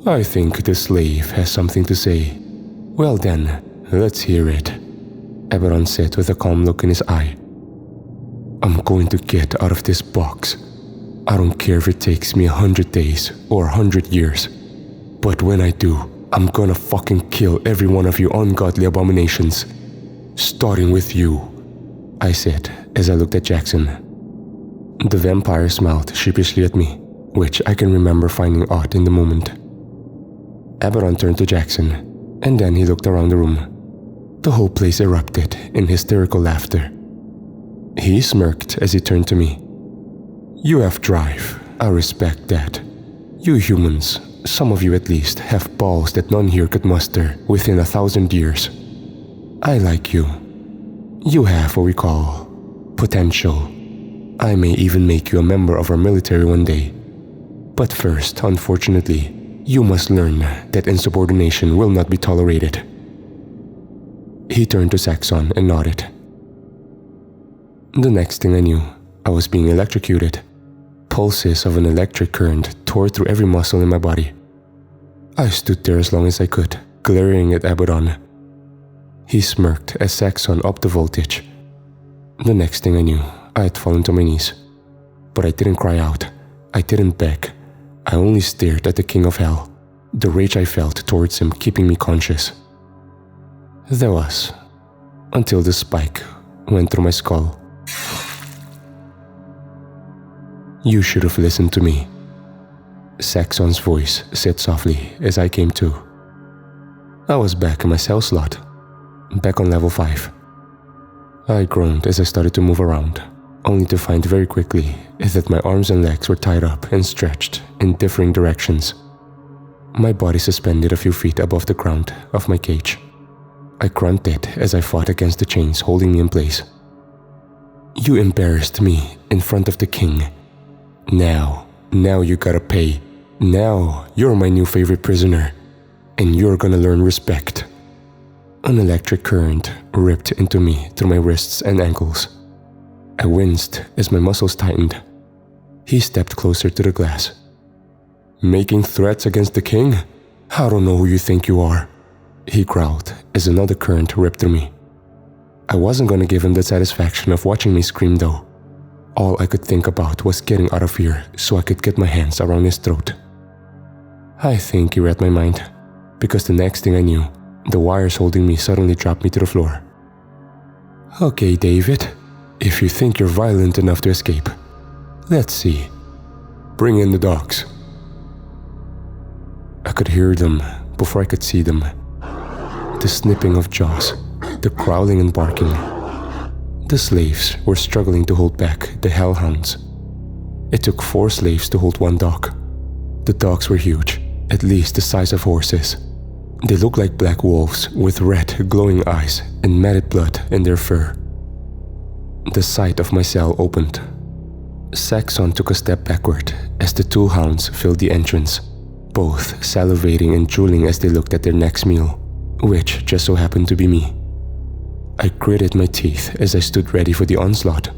"I think the slave has something to say." "Well then, let's hear it," Abaddon said with a calm look in his eye. "I'm going to get out of this box. I don't care if it takes me 100 days or 100 years. But when I do, I'm gonna fucking kill every one of you ungodly abominations. Starting with you," I said as I looked at Jackson. The vampire smiled sheepishly at me, which I can remember finding odd in the moment. Abaddon turned to Jackson, and then he looked around the room. The whole place erupted in hysterical laughter. He smirked as he turned to me. "You have drive. I respect that. You humans, some of you at least, have balls that none here could muster within 1,000 years. I like you. You have what we call potential. I may even make you a member of our military one day. But first, unfortunately, you must learn that insubordination will not be tolerated." He turned to Saxon and nodded. The next thing I knew, I was being electrocuted. Pulses of an electric current tore through every muscle in my body. I stood there as long as I could, glaring at Abaddon. He smirked as Saxon upped the voltage. The next thing I knew, I had fallen to my knees. But I didn't cry out. I didn't beg. I only stared at the king of hell, the rage I felt towards him keeping me conscious. There was, until the spike went through my skull. "You should have listened to me," Saxon's voice said softly as I came to. I was back in my cell slot, back on level 5. I groaned as I started to move around, only to find very quickly that my arms and legs were tied up and stretched in differing directions. My body suspended a few feet above the ground of my cage. I grunted as I fought against the chains holding me in place. "You embarrassed me in front of the king. Now you gotta pay. Now you're my new favorite prisoner, and you're gonna learn respect." An electric current ripped into me through my wrists and ankles. I winced as my muscles tightened. He stepped closer to the glass. "Making threats against the king? I don't know who you think you are," he growled as another current ripped through me. I wasn't gonna give him the satisfaction of watching me scream though. All I could think about was getting out of here so I could get my hands around his throat. I think he read my mind, because the next thing I knew, the wires holding me suddenly dropped me to the floor. "Okay, David, if you think you're violent enough to escape, let's see. Bring in the dogs." I could hear them before I could see them. The snipping of jaws, the growling and barking. The slaves were struggling to hold back the hellhounds. It took 4 slaves to hold one dog. The dogs were huge, at least the size of horses. They looked like black wolves with red, glowing eyes and matted blood in their fur. The side of my cell opened. Saxon took a step backward as the 2 hounds filled the entrance, both salivating and drooling as they looked at their next meal, which just so happened to be me. I gritted my teeth as I stood ready for the onslaught.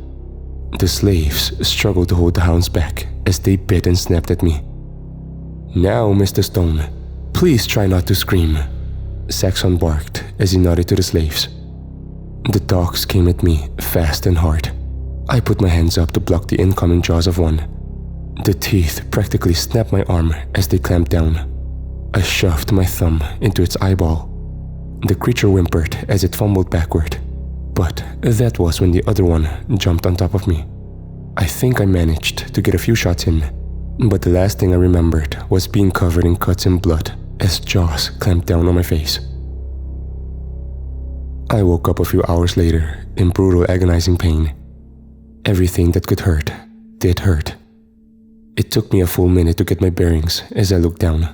The slaves struggled to hold the hounds back as they bit and snapped at me. "Now, Mr. Stone, please try not to scream," Saxon barked as he nodded to the slaves. The dogs came at me fast and hard. I put my hands up to block the incoming jaws of one. The teeth practically snapped my arm as they clamped down. I shoved my thumb into its eyeball. The creature whimpered as it fumbled backward, but that was when the other one jumped on top of me. I think I managed to get a few shots in, but the last thing I remembered was being covered in cuts and blood as jaws clamped down on my face. I woke up a few hours later in brutal, agonizing pain. Everything that could hurt did hurt. It took me a full minute to get my bearings as I looked down.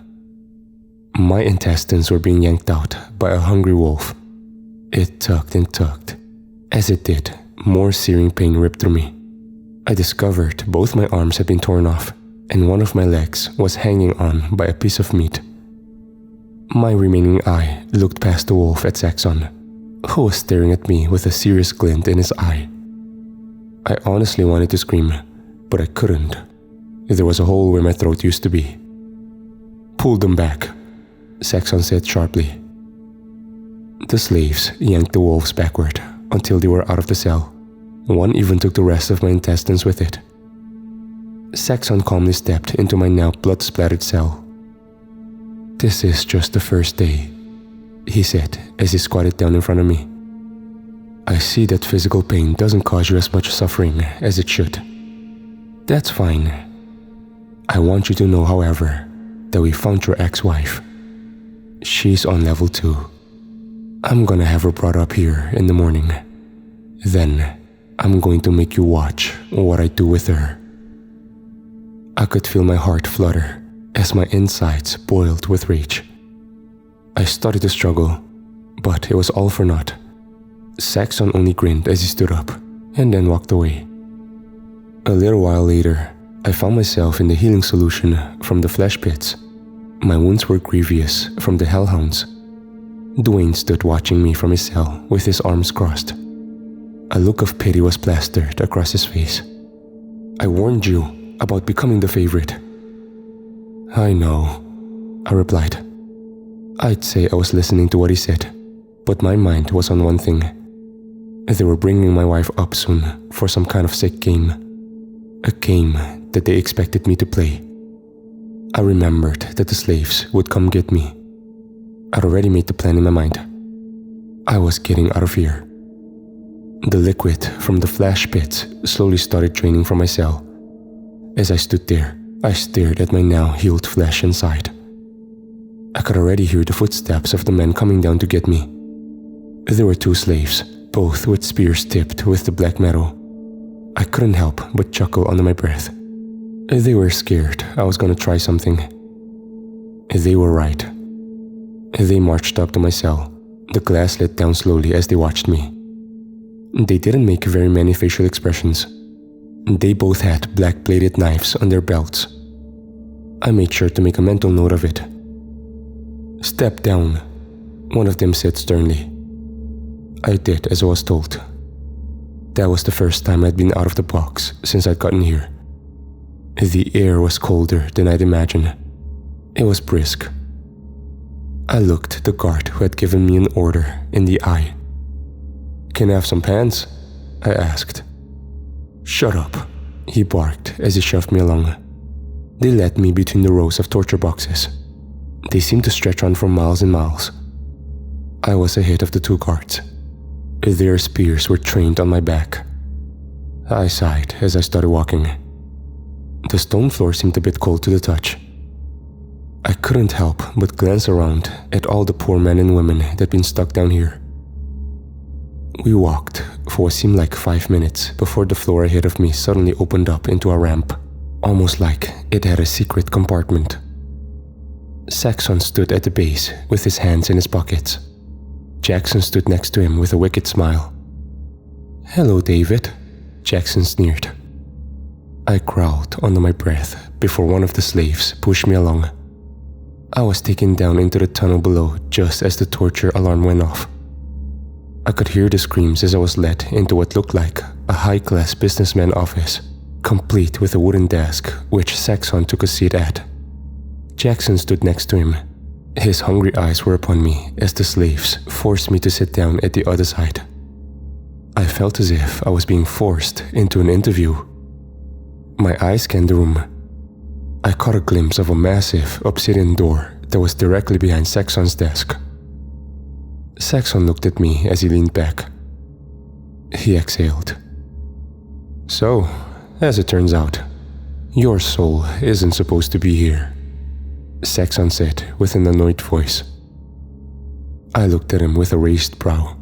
My intestines were being yanked out by a hungry wolf. It tugged and tugged. As it did, more searing pain ripped through me. I discovered both my arms had been torn off, and one of my legs was hanging on by a piece of meat. My remaining eye looked past the wolf at Saxon, who was staring at me with a serious glint in his eye. I honestly wanted to scream, but I couldn't. There was a hole where my throat used to be. "Pull them back," Saxon said sharply. The slaves yanked the wolves backward until they were out of the cell. One even took the rest of my intestines with it. Saxon calmly stepped into my now blood-splattered cell. "This is just the first day," he said as he squatted down in front of me. "I see that physical pain doesn't cause you as much suffering as it should. That's fine. I want you to know, however, that we found your ex-wife. She's on level 2. I'm gonna have her brought up here in the morning. Then, I'm going to make you watch what I do with her." I could feel my heart flutter as my insides boiled with rage. I started to struggle, but it was all for naught. Saxon only grinned as he stood up, and then walked away. A little while later, I found myself in the healing solution from the flesh pits. My wounds were grievous from the hellhounds. Dwayne stood watching me from his cell with his arms crossed. A look of pity was plastered across his face. "I warned you about becoming the favorite." "I know," I replied. I'd say I was listening to what he said, but my mind was on one thing. They were bringing my wife up soon for some kind of sick game. A game that they expected me to play. I remembered that the slaves would come get me. I'd already made the plan in my mind. I was getting out of here. The liquid from the flash pits slowly started draining from my cell. As I stood there, I stared at my now healed flesh inside. I could already hear the footsteps of the men coming down to get me. There were 2 slaves, both with spears tipped with the black metal. I couldn't help but chuckle under my breath. They were scared I was gonna try something. They were right. They marched up to my cell, the glass let down slowly as they watched me. They didn't make very many facial expressions. They both had black-bladed knives on their belts. I made sure to make a mental note of it. "Step down," one of them said sternly. I did as I was told. That was the first time I'd been out of the box since I'd gotten here. The air was colder than I'd imagined. It was brisk. I looked the guard who had given me an order in the eye. "Can I have some pants?" I asked. "Shut up," he barked as he shoved me along. They led me between the rows of torture boxes. They seemed to stretch on for miles and miles. I was ahead of the 2 guards. Their spears were trained on my back. I sighed as I started walking. The stone floor seemed a bit cold to the touch. I couldn't help but glance around at all the poor men and women that'd been stuck down here. We walked for what seemed like 5 minutes before the floor ahead of me suddenly opened up into a ramp, almost like it had a secret compartment. Saxon stood at the base with his hands in his pockets. Jackson stood next to him with a wicked smile. "Hello, David," Jackson sneered. I growled under my breath before one of the slaves pushed me along. I was taken down into the tunnel below just as the torture alarm went off. I could hear the screams as I was led into what looked like a high-class businessman office, complete with a wooden desk which Saxon took a seat at. Jackson stood next to him. His hungry eyes were upon me as the slaves forced me to sit down at the other side. I felt as if I was being forced into an interview. My eyes scanned the room. I caught a glimpse of a massive obsidian door that was directly behind Saxon's desk. Saxon looked at me as he leaned back. He exhaled. "So, as it turns out, your soul isn't supposed to be here," Saxon said with an annoyed voice. I looked at him with a raised brow.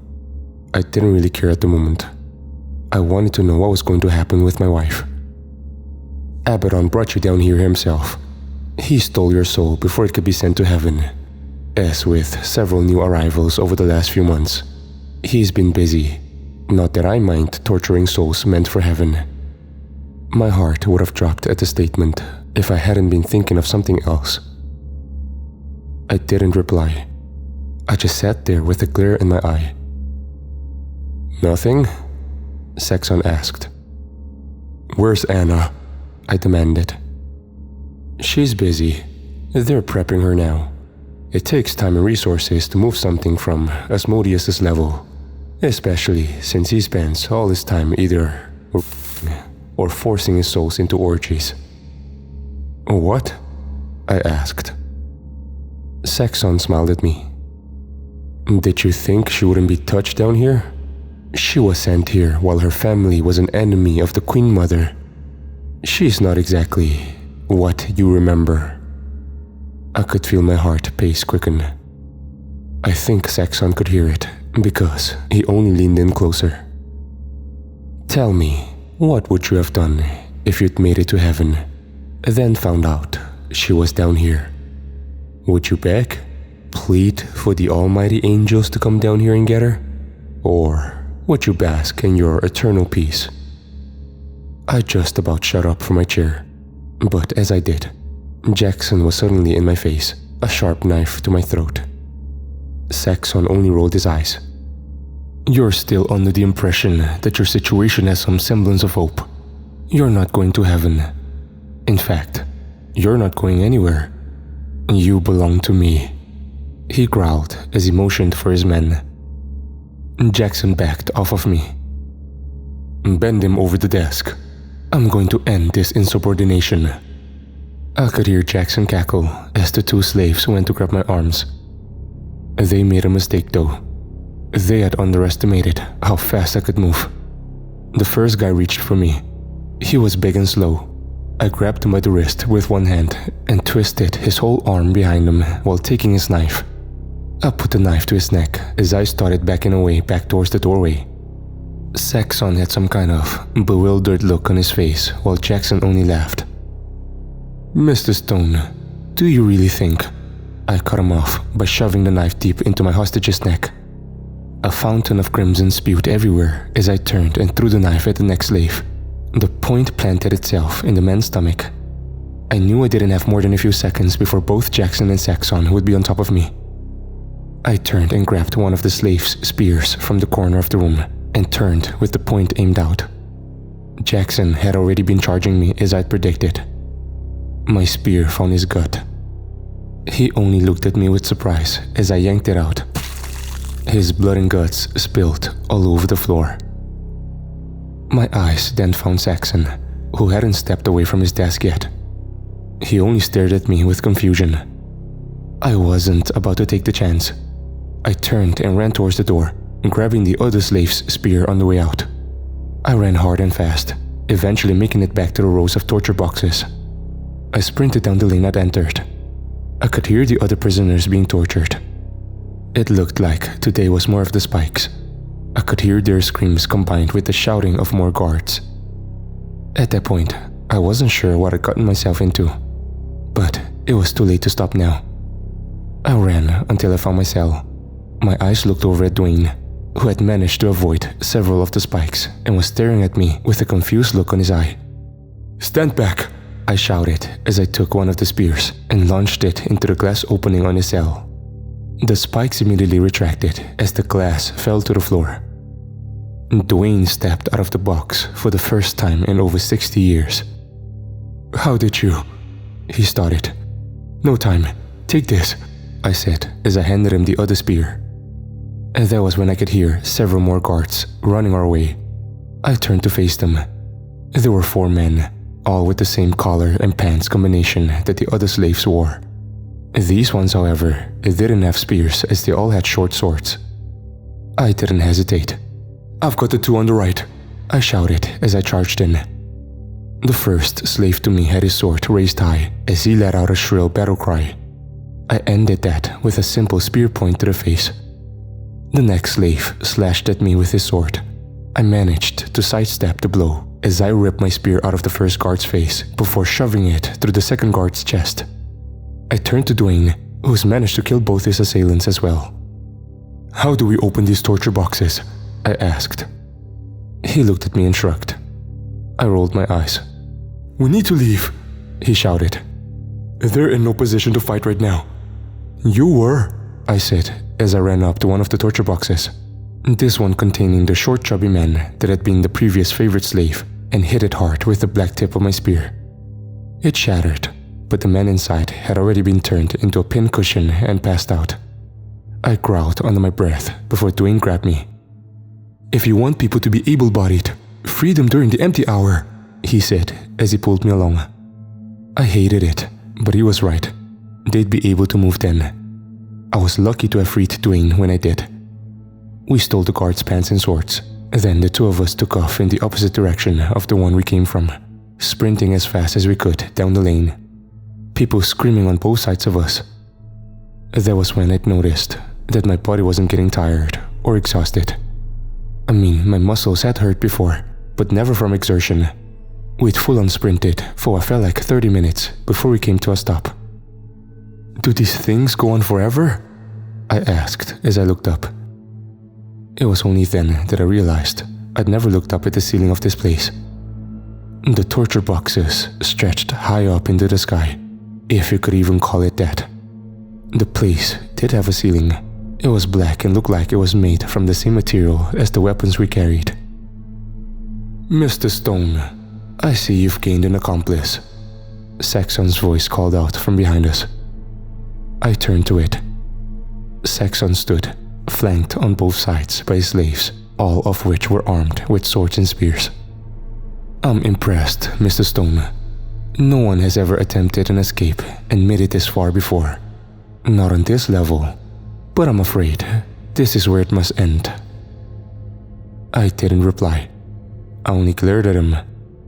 I didn't really care at the moment. I wanted to know what was going to happen with my wife. "Abaddon brought you down here himself. He stole your soul before it could be sent to heaven. as with several new arrivals over the last few months, he's been busy. Not that I mind torturing souls meant for heaven. My heart would have dropped at the statement if I hadn't been thinking of something else. I didn't reply. I just sat there with a glare in my eye. "Nothing?" Saxon asked. "Where's Anna?" I demanded. "She's busy. They're prepping her now. It takes time and resources to move something from Asmodeus's level, especially since he spends all his time either or forcing his souls into orgies." "What?" I asked. Saxon smiled at me. "Did you think she wouldn't be touched down here? She was sent here while her family was an enemy of the Queen Mother. She's not exactly what you remember." I could feel my heart pace quicken. I think Saxon could hear it because he only leaned in closer. "Tell me, what would you have done if you'd made it to heaven, then found out she was down here? Would you beg, plead for the almighty angels to come down here and get her? Or would you bask in your eternal peace?" I just about shut up from my chair, but as I did, Jackson was suddenly in my face, a sharp knife to my throat. Saxon only rolled his eyes. "You're still under the impression that your situation has some semblance of hope. You're not going to heaven. In fact, you're not going anywhere. You belong to me," he growled as he motioned for his men. Jackson backed off of me. "Bend him over the desk. I'm going to end this insubordination." I could hear Jackson cackle as the two slaves went to grab my arms. They made a mistake though. They had underestimated how fast I could move. The first guy reached for me. He was big and slow. I grabbed him by the wrist with one hand and twisted his whole arm behind him while taking his knife. I put the knife to his neck as I started backing away back towards the doorway. Saxon had some kind of bewildered look on his face while Jackson only laughed. "Mr. Stone, do you really think?" I cut him off by shoving the knife deep into my hostage's neck. A fountain of crimson spewed everywhere as I turned and threw the knife at the next slave. The point planted itself in the man's stomach. I knew I didn't have more than a few seconds before both Jackson and Saxon would be on top of me. I turned and grabbed one of the slaves' spears from the corner of the room and turned with the point aimed out. Jackson had already been charging me as I'd predicted. My spear found his gut. He only looked at me with surprise as I yanked it out. His blood and guts spilled all over the floor. My eyes then found Saxon, who hadn't stepped away from his desk yet. He only stared at me with confusion. I wasn't about to take the chance. I turned and ran towards the door, grabbing the other slave's spear on the way out. I ran hard and fast, eventually making it back to the rows of torture boxes. I sprinted down the lane I'd entered. I could hear the other prisoners being tortured. It looked like today was more of the spikes. I could hear their screams combined with the shouting of more guards. At that point, I wasn't sure what I'd gotten myself into, but it was too late to stop now. I ran until I found my cell. My eyes looked over at Dwayne, who had managed to avoid several of the spikes and was staring at me with a confused look on his eye. "Stand back!" I shouted as I took one of the spears and launched it into the glass opening on his cell. The spikes immediately retracted as the glass fell to the floor. Dwayne stepped out of the box for the first time in over 60 years. "How did you?" he started. "No time. Take this," I said as I handed him the other spear. And that was when I could hear several more guards running our way. I turned to face them. There were 4 men, all with the same collar and pants combination that the other slaves wore. These ones, however, didn't have spears as they all had short swords. I didn't hesitate. "I've got the 2 on the right," I shouted as I charged in. The first slave to me had his sword raised high as he let out a shrill battle cry. I ended that with a simple spear point to the face. The next slave slashed at me with his sword. I managed to sidestep the blow as I ripped my spear out of the first guard's face before shoving it through the second guard's chest. I turned to Dwayne who's managed to kill both his assailants as well. "How do we open these torture boxes?" I asked. He looked at me and shrugged. I rolled my eyes. "We need to leave," he shouted. "They're in no position to fight right now." "You were," I said as I ran up to one of the torture boxes. This one containing the short chubby man that had been the previous favorite slave, and hit it hard with the black tip of my spear. It shattered, but the man inside had already been turned into a pincushion and passed out. I growled under my breath before Dwayne grabbed me. "If you want people to be able-bodied, free them during the empty hour," he said as he pulled me along. I hated it, but he was right. They'd be able to move then. I was lucky to have freed Dwayne when I did. We stole the guards' pants and swords. Then the two of us took off in the opposite direction of the one we came from, sprinting as fast as we could down the lane. People screaming on both sides of us. That was when I'd noticed that my body wasn't getting tired or exhausted. I mean, my muscles had hurt before, but never from exertion. We'd full-on sprinted for what felt like 30 minutes before we came to a stop. "Do these things go on forever?" I asked as I looked up. It was only then that I realized I'd never looked up at the ceiling of this place. The torture boxes stretched high up into the sky, if you could even call it that. The place did have a ceiling. It was black and looked like it was made from the same material as the weapons we carried. "Mr. Stone, I see you've gained an accomplice," Saxon's voice called out from behind us. I turned to it. Saxon stood, flanked on both sides by slaves, all of which were armed with swords and spears. "I'm impressed, Mr. Stone. No one has ever attempted an escape and made it this far before. Not on this level, but I'm afraid this is where it must end." I didn't reply. I only glared at him,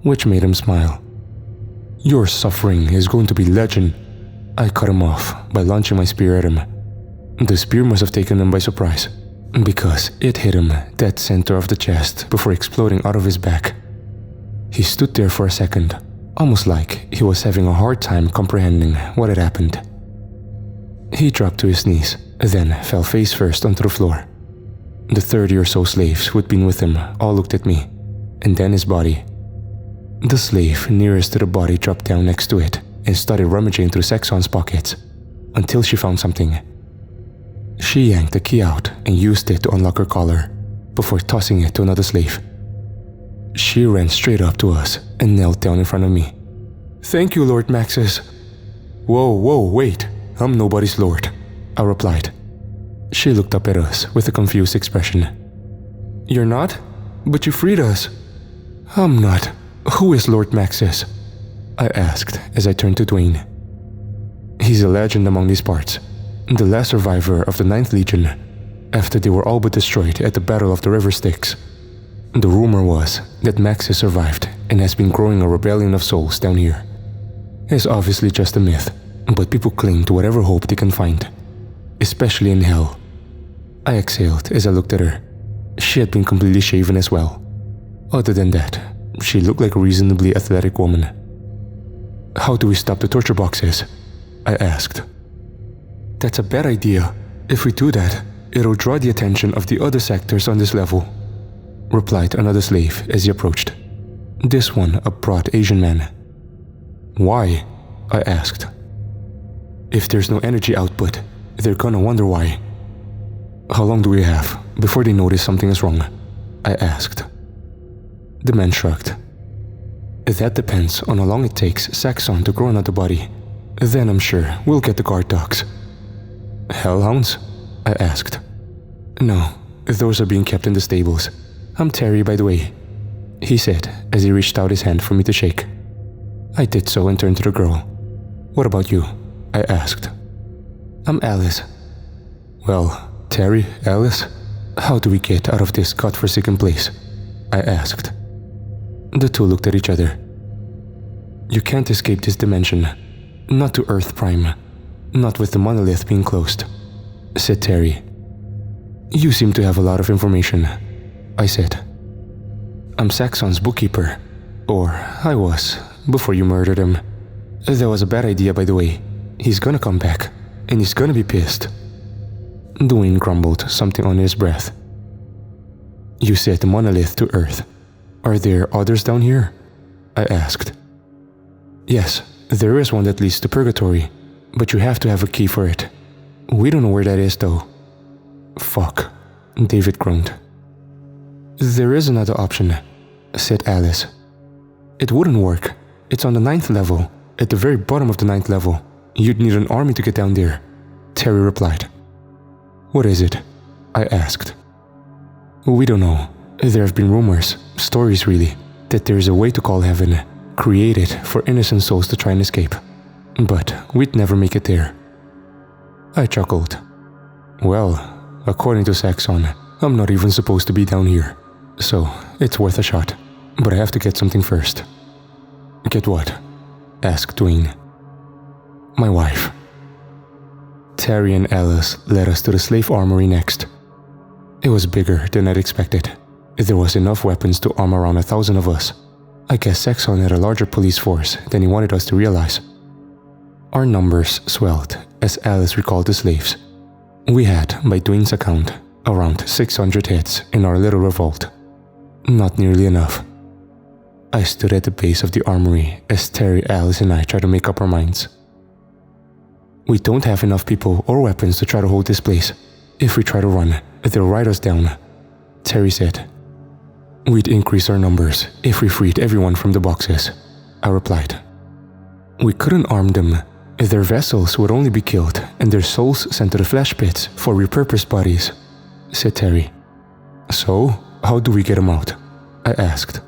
which made him smile. "Your suffering is going to be legend." I cut him off by launching my spear at him. The spear must have taken him by surprise, because it hit him dead center of the chest before exploding out of his back. He stood there for a second, almost like he was having a hard time comprehending what had happened. He dropped to his knees, then fell face first onto the floor. The 30 or so slaves who'd been with him all looked at me, and then his body. The slave nearest to the body dropped down next to it and started rummaging through Saxon's pockets until she found something. She yanked the key out and used it to unlock her collar, before tossing it to another slave. She ran straight up to us and knelt down in front of me. "Thank you, Lord Maxis." Whoa, wait, I'm nobody's lord," I replied. She looked up at us with a confused expression. "You're not? But you freed us." "I'm not. Who is Lord Maxis?" I asked as I turned to Dwayne. "He's a legend among these parts. The last survivor of the 9th Legion, after they were all but destroyed at the Battle of the River Styx. The rumor was that Maxis survived and has been growing a rebellion of souls down here. It's obviously just a myth, but people cling to whatever hope they can find, especially in hell." I exhaled as I looked at her. She had been completely shaven as well. Other than that, she looked like a reasonably athletic woman. "How do we stop the torture boxes?" I asked. "That's a bad idea. If we do that, it'll draw the attention of the other sectors on this level," replied another slave as he approached. This one a broad Asian man. "Why?" I asked. "If there's no energy output, they're gonna wonder why." "How long do we have before they notice something is wrong?" I asked. The man shrugged. "That depends on how long it takes Saxon to grow another body. Then I'm sure we'll get the guard dogs." "Hellhounds?" I asked. "No, those are being kept in the stables. I'm Terry, by the way," he said as he reached out his hand for me to shake. I did so and turned to the girl. "What about you?" I asked. "I'm Alice." "Well, Terry, Alice, how do we get out of this godforsaken place?" I asked. The two looked at each other. "You can't escape this dimension. Not to Earth Prime. Not with the monolith being closed," said Terry. "You seem to have a lot of information," I said. "I'm Saxon's bookkeeper. Or I was, before you murdered him. That was a bad idea, by the way. He's gonna come back. and he's gonna be pissed." Dwayne grumbled something under his breath. "You said monolith to Earth. Are there others down here?" I asked. "Yes, there is one that leads to Purgatory, but you have to have a key for it. We don't know where that is though." "Fuck," David groaned. "There is another option," said Alice. "It wouldn't work. It's on the 9th level, at the very bottom of the 9th level. You'd need an army to get down there," Terry replied. "What is it?" I asked. "We don't know. There have been rumors, stories really, that there is a way to call heaven, created for innocent souls to try and escape. But we'd never make it there." I chuckled. "Well, according to Saxon, I'm not even supposed to be down here, so it's worth a shot. But I have to get something first." "Get what?" asked Dwayne. "My wife." Terry and Alice led us to the slave armory next. It was bigger than I'd expected. There was enough weapons to arm around 1,000 of us. I guess Saxon had a larger police force than he wanted us to realize. Our numbers swelled as Alice recalled the slaves. We had, by Dwayne's account, around 600 heads in our little revolt. Not nearly enough. I stood at the base of the armory as Terry, Alice, and I tried to make up our minds. "We don't have enough people or weapons to try to hold this place. If we try to run, they'll ride us down," Terry said. "We'd increase our numbers if we freed everyone from the boxes," I replied. "We couldn't arm them. Their vessels would only be killed and their souls sent to the flesh pits for repurposed bodies," said Terry. "So, how do we get them out?" I asked.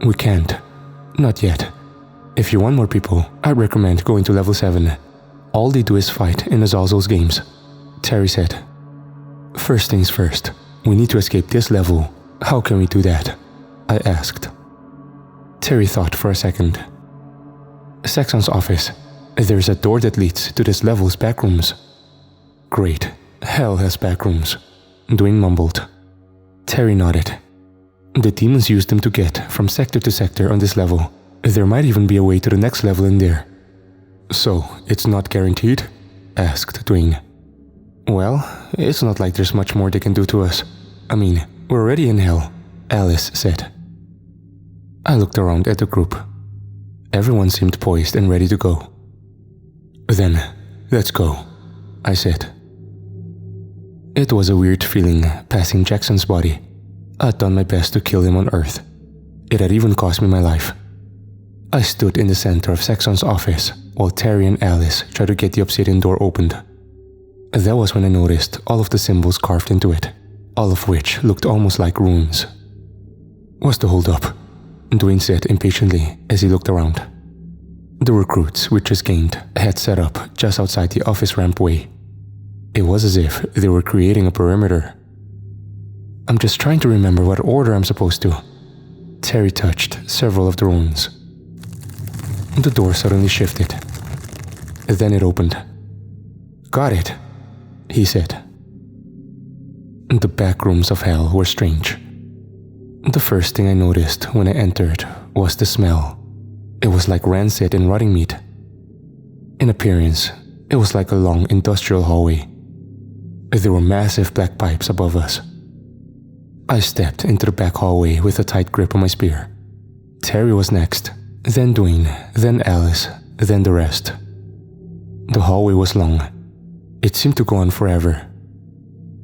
"We can't. Not yet. If you want more people, I'd recommend going to level 7. All they do is fight in Azazel's games," Terry said. "First things first, we need to escape this level. How can we do that?" I asked. Terry thought for a second. "Saxon's office. There's a door that leads to this level's backrooms." "Great. Hell has backrooms," Dwayne mumbled. Terry nodded. "The demons use them to get from sector to sector on this level. There might even be a way to the next level in there." "So, it's not guaranteed?" asked Dwayne. "Well, it's not like there's much more they can do to us. I mean, we're already in hell," Alice said. I looked around at the group. Everyone seemed poised and ready to go. "Then, let's go," I said. It was a weird feeling passing Jackson's body. I'd done my best to kill him on Earth. It had even cost me my life. I stood in the center of Saxon's office while Terry and Alice tried to get the obsidian door opened. That was when I noticed all of the symbols carved into it, all of which looked almost like runes. "What's the hold-up?" Dwayne said impatiently as he looked around. The recruits we just gained had set up just outside the office rampway. It was as if they were creating a perimeter. "I'm just trying to remember what order I'm supposed to." Terry touched several of the runes. The door suddenly shifted. Then it opened. "Got it," he said. The back rooms of hell were strange. The first thing I noticed when I entered was the smell. It was like rancid and rotting meat. In appearance, it was like a long industrial hallway. There were massive black pipes above us. I stepped into the back hallway with a tight grip on my spear. Terry was next, then Dwayne, then Alice, then the rest. The hallway was long. It seemed to go on forever.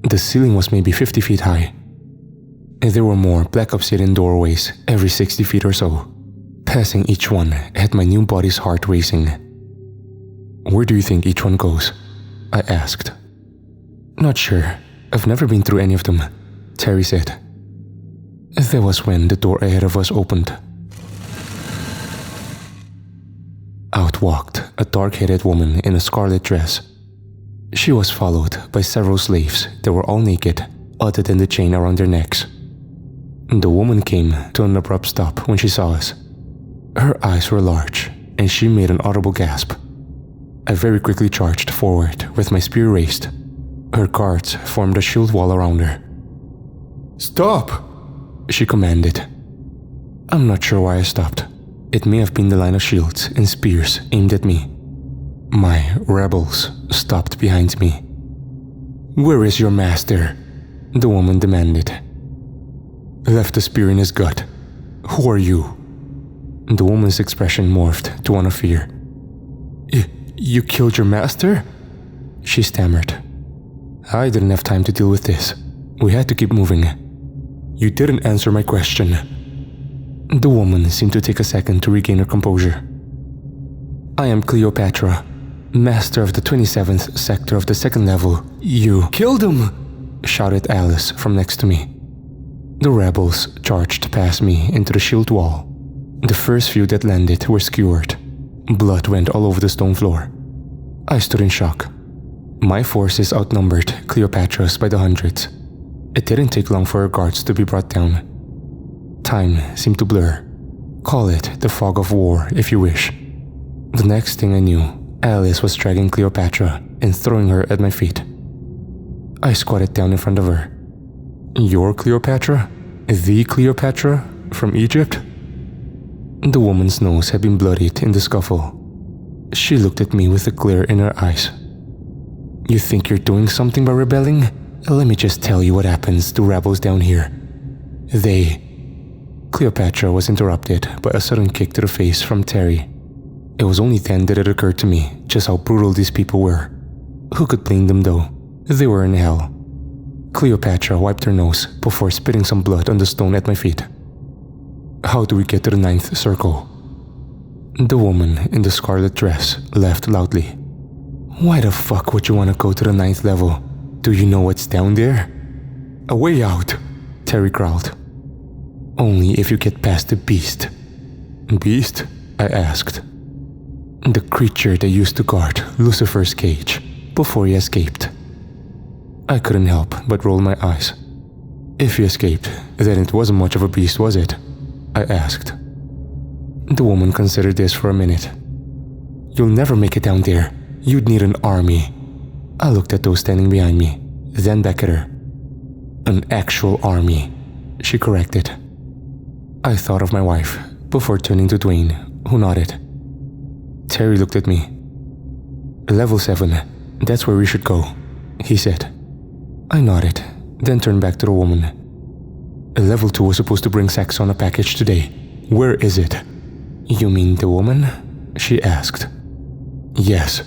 The ceiling was maybe 50 feet high. And there were more black obsidian doorways every 60 feet or so. Passing each one had my new body's heart racing. "Where do you think each one goes?" I asked. "Not sure. I've never been through any of them," Terry said. That was when the door ahead of us opened. Out walked a dark-headed woman in a scarlet dress. She was followed by several slaves that were all naked, other than the chain around their necks. The woman came to an abrupt stop when she saw us. Her eyes were large, and she made an audible gasp. I very quickly charged forward with my spear raised. Her guards formed a shield wall around her. "Stop!" she commanded. I'm not sure why I stopped. It may have been the line of shields and spears aimed at me. My rebels stopped behind me. "Where is your master?" the woman demanded. "Left a spear in his gut. Who are you?" The woman's expression morphed to one of fear. You killed your master?" she stammered. I didn't have time to deal with this. We had to keep moving. "You didn't answer my question." The woman seemed to take a second to regain her composure. "I am Cleopatra, master of the 27th sector of the 2nd level. You killed him!" shouted Alice from next to me. The rebels charged past me into the shield wall. The first few that landed were skewered. Blood went all over the stone floor. I stood in shock. My forces outnumbered Cleopatra's by the hundreds. It didn't take long for her guards to be brought down. Time seemed to blur. Call it the fog of war if you wish. The next thing I knew, Alice was dragging Cleopatra and throwing her at my feet. I squatted down in front of her. "You're Cleopatra? The Cleopatra from Egypt?" The woman's nose had been bloodied in the scuffle. She looked at me with a glare in her eyes. "You think you're doing something by rebelling? Let me just tell you what happens to rebels down here. Cleopatra was interrupted by a sudden kick to the face from Terry. It was only then that it occurred to me just how brutal these people were. Who could blame them though? They were in hell. Cleopatra wiped her nose before spitting some blood on the stone at my feet. "How do we get to the 9th circle?" The woman in the scarlet dress laughed loudly. "Why the fuck would you want to go to the 9th level? Do you know what's down there?" "A way out," Terry growled. "Only if you get past the beast." "Beast?" I asked. "The creature that used to guard Lucifer's cage before he escaped." I couldn't help but roll my eyes. "If he escaped, then it wasn't much of a beast, was it?" I asked. The woman considered this for a minute. "You'll never make it down there. You'd need an army." I looked at those standing behind me, then back at her. "An actual army," she corrected. I thought of my wife before turning to Dwayne, who nodded. Terry looked at me. "Level 7, that's where we should go," he said. I nodded, then turned back to the woman. "Level 2 was supposed to bring Saxon a package today. Where is it?" "You mean the woman?" she asked. "Yes.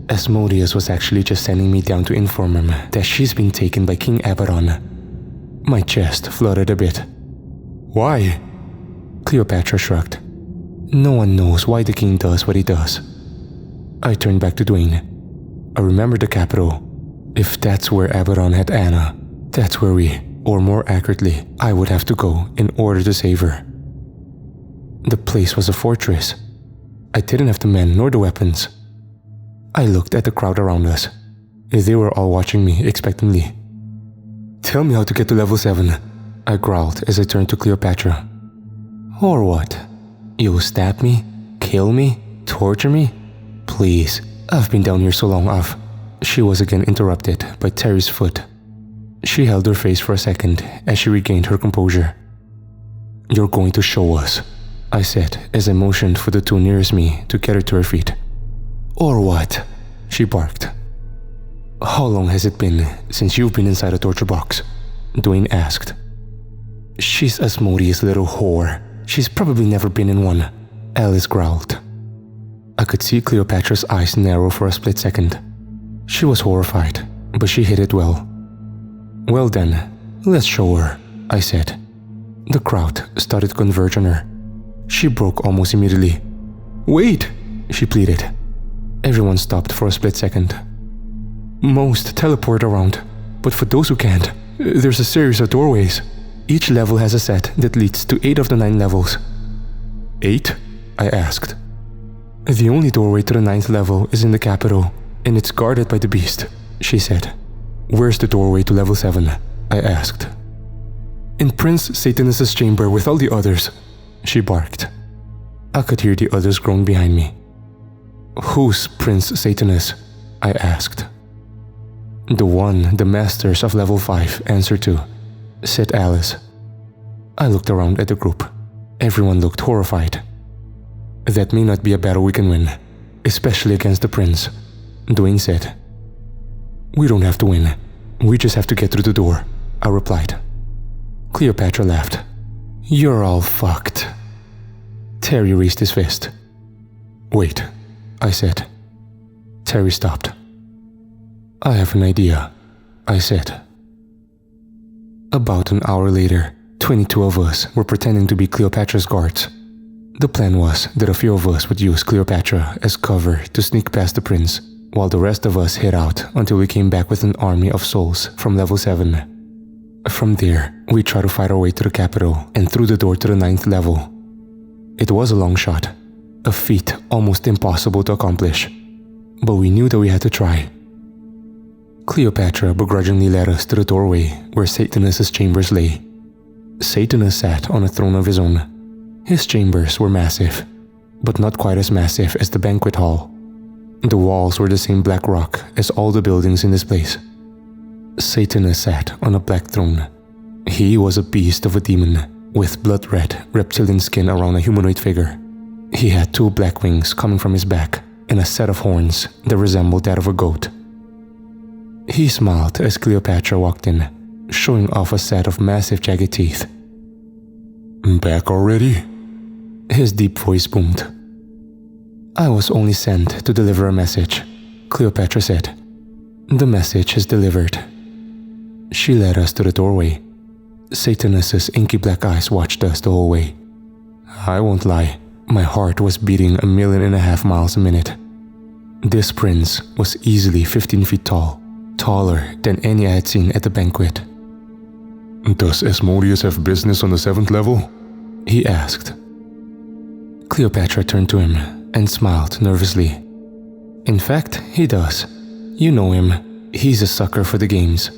Asmodeus was actually just sending me down to inform him that she's been taken by King Abaddon." My chest fluttered a bit. "Why?" Cleopatra shrugged. "No one knows why the king does what he does." I turned back to Dwayne. "I remember the capital. If that's where Abaddon had Anna, that's where we, or more accurately, I would have to go in order to save her." The place was a fortress. I didn't have the men nor the weapons. I looked at the crowd around us. They were all watching me expectantly. "Tell me how to get to level 7, I growled as I turned to Cleopatra. "Or what? You'll stab me? Kill me? Torture me? Please, I've been down here so long I've..." She was again interrupted by Terry's foot. She held her face for a second as she regained her composure. "You're going to show us," I said as I motioned for the two nearest me to get her to her feet. "Or what?" she barked. "How long has it been since you've been inside a torture box?" Dwayne asked. "She's Asmodeus' little whore. She's probably never been in one," Alice growled. I could see Cleopatra's eyes narrow for a split second. She was horrified, but she hid it well. "Well then, let's show her," I said. The crowd started to converge on her. She broke almost immediately. "Wait," she pleaded. Everyone stopped for a split second. "Most teleport around, but for those who can't, there's a series of doorways. Each level has a set that leads to 8 of the 9 levels." "8?" I asked. "The only doorway to the 9th level is in the capital, and it's guarded by the beast," she said. "Where's the doorway to level 7? I asked. "In Prince Satanus' chamber with all the others," she barked. I could hear the others groan behind me. "Who's Prince Satanus?" I asked. "The one the masters of level 5 answer to," said Alice. I looked around at the group. Everyone looked horrified. "That may not be a battle we can win. especially against the prince, Dwayne said. We don't have to win. We just have to get through the door, I replied. Cleopatra laughed. You're all fucked. Terry raised his fist. Wait, I said. Terry stopped. I have an idea, I said. About an hour later, 22 of us were pretending to be Cleopatra's guards. The plan was that a few of us would use Cleopatra as cover to sneak past the prince, while the rest of us hid out until we came back with an army of souls from level 7. From there, we tried to fight our way to the capital and through the door to the 9th level. It was a long shot, a feat almost impossible to accomplish, but we knew that we had to try. Cleopatra begrudgingly led us to the doorway where Satanus' chambers lay. Satanus sat on a throne of his own. His chambers were massive, but not quite as massive as the banquet hall. The walls were the same black rock as all the buildings in this place. Satanus sat on a black throne. He was a beast of a demon, with blood-red reptilian skin around a humanoid figure. He had 2 black wings coming from his back and a set of horns that resembled that of a goat. He smiled as Cleopatra walked in, showing off a set of massive jagged teeth. Back already? His deep voice boomed. I was only sent to deliver a message, Cleopatra said. The message is delivered. She led us to the doorway. Satanus' inky black eyes watched us the whole way. I won't lie, my heart was beating 1.5 million miles a minute. This prince was easily 15 feet tall, taller than any I had seen at the banquet. Does Asmodeus have business on the 7th level? He asked. Cleopatra turned to him and smiled nervously. In fact, he does. You know him. He's a sucker for the games.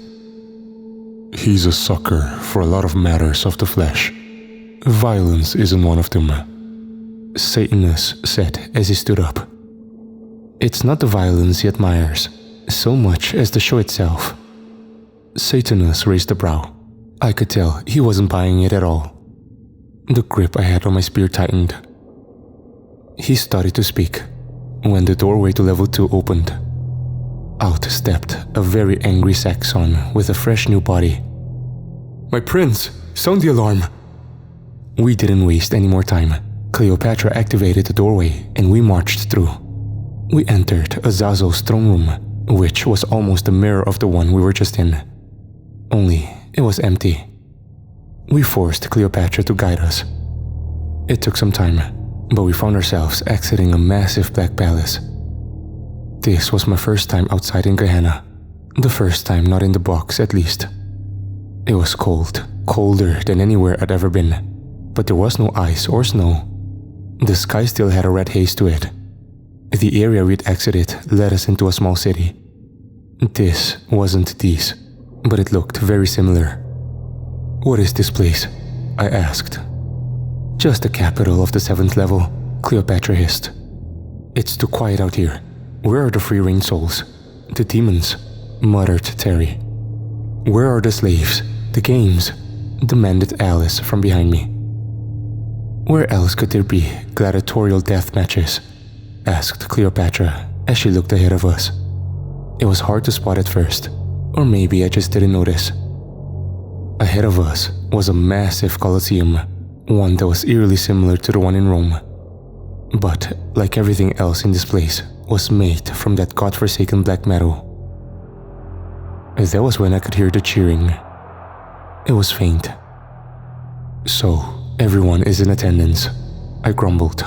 He's a sucker for a lot of matters of the flesh. Violence isn't one of them, Satanus said as he stood up. It's not the violence he admires, so much as the show itself. Satanus raised a brow. I could tell he wasn't buying it at all. The grip I had on my spear tightened. He started to speak when the doorway to level 2 opened. Out stepped a very angry Saxon with a fresh new body. My prince, sound the alarm! We didn't waste any more time. Cleopatra activated the doorway and we marched through. We entered Azazel's throne room, which was almost a mirror of the one we were just in. Only it was empty. We forced Cleopatra to guide us. It took some time, but we found ourselves exiting a massive black palace. This was my first time outside in Gehenna, the first time not in the box at least. It was cold, colder than anywhere I'd ever been, but there was no ice or snow. The sky still had a red haze to it. The area we'd exited led us into a small city. This wasn't These, but it looked very similar. What is this place? I asked. Just the capital of the 7th level, Cleopatra hissed. It's too quiet out here. Where are the free-range souls? The demons, muttered Terry. Where are the slaves? The games? Demanded Alice from behind me. Where else could there be gladiatorial death matches? Asked Cleopatra as she looked ahead of us. It was hard to spot at first, or maybe I just didn't notice. Ahead of us was a massive coliseum, one that was eerily similar to the one in Rome. But, like everything else in this place, was made from that godforsaken black metal. That was when I could hear the cheering. It was faint. So, everyone is in attendance, I grumbled.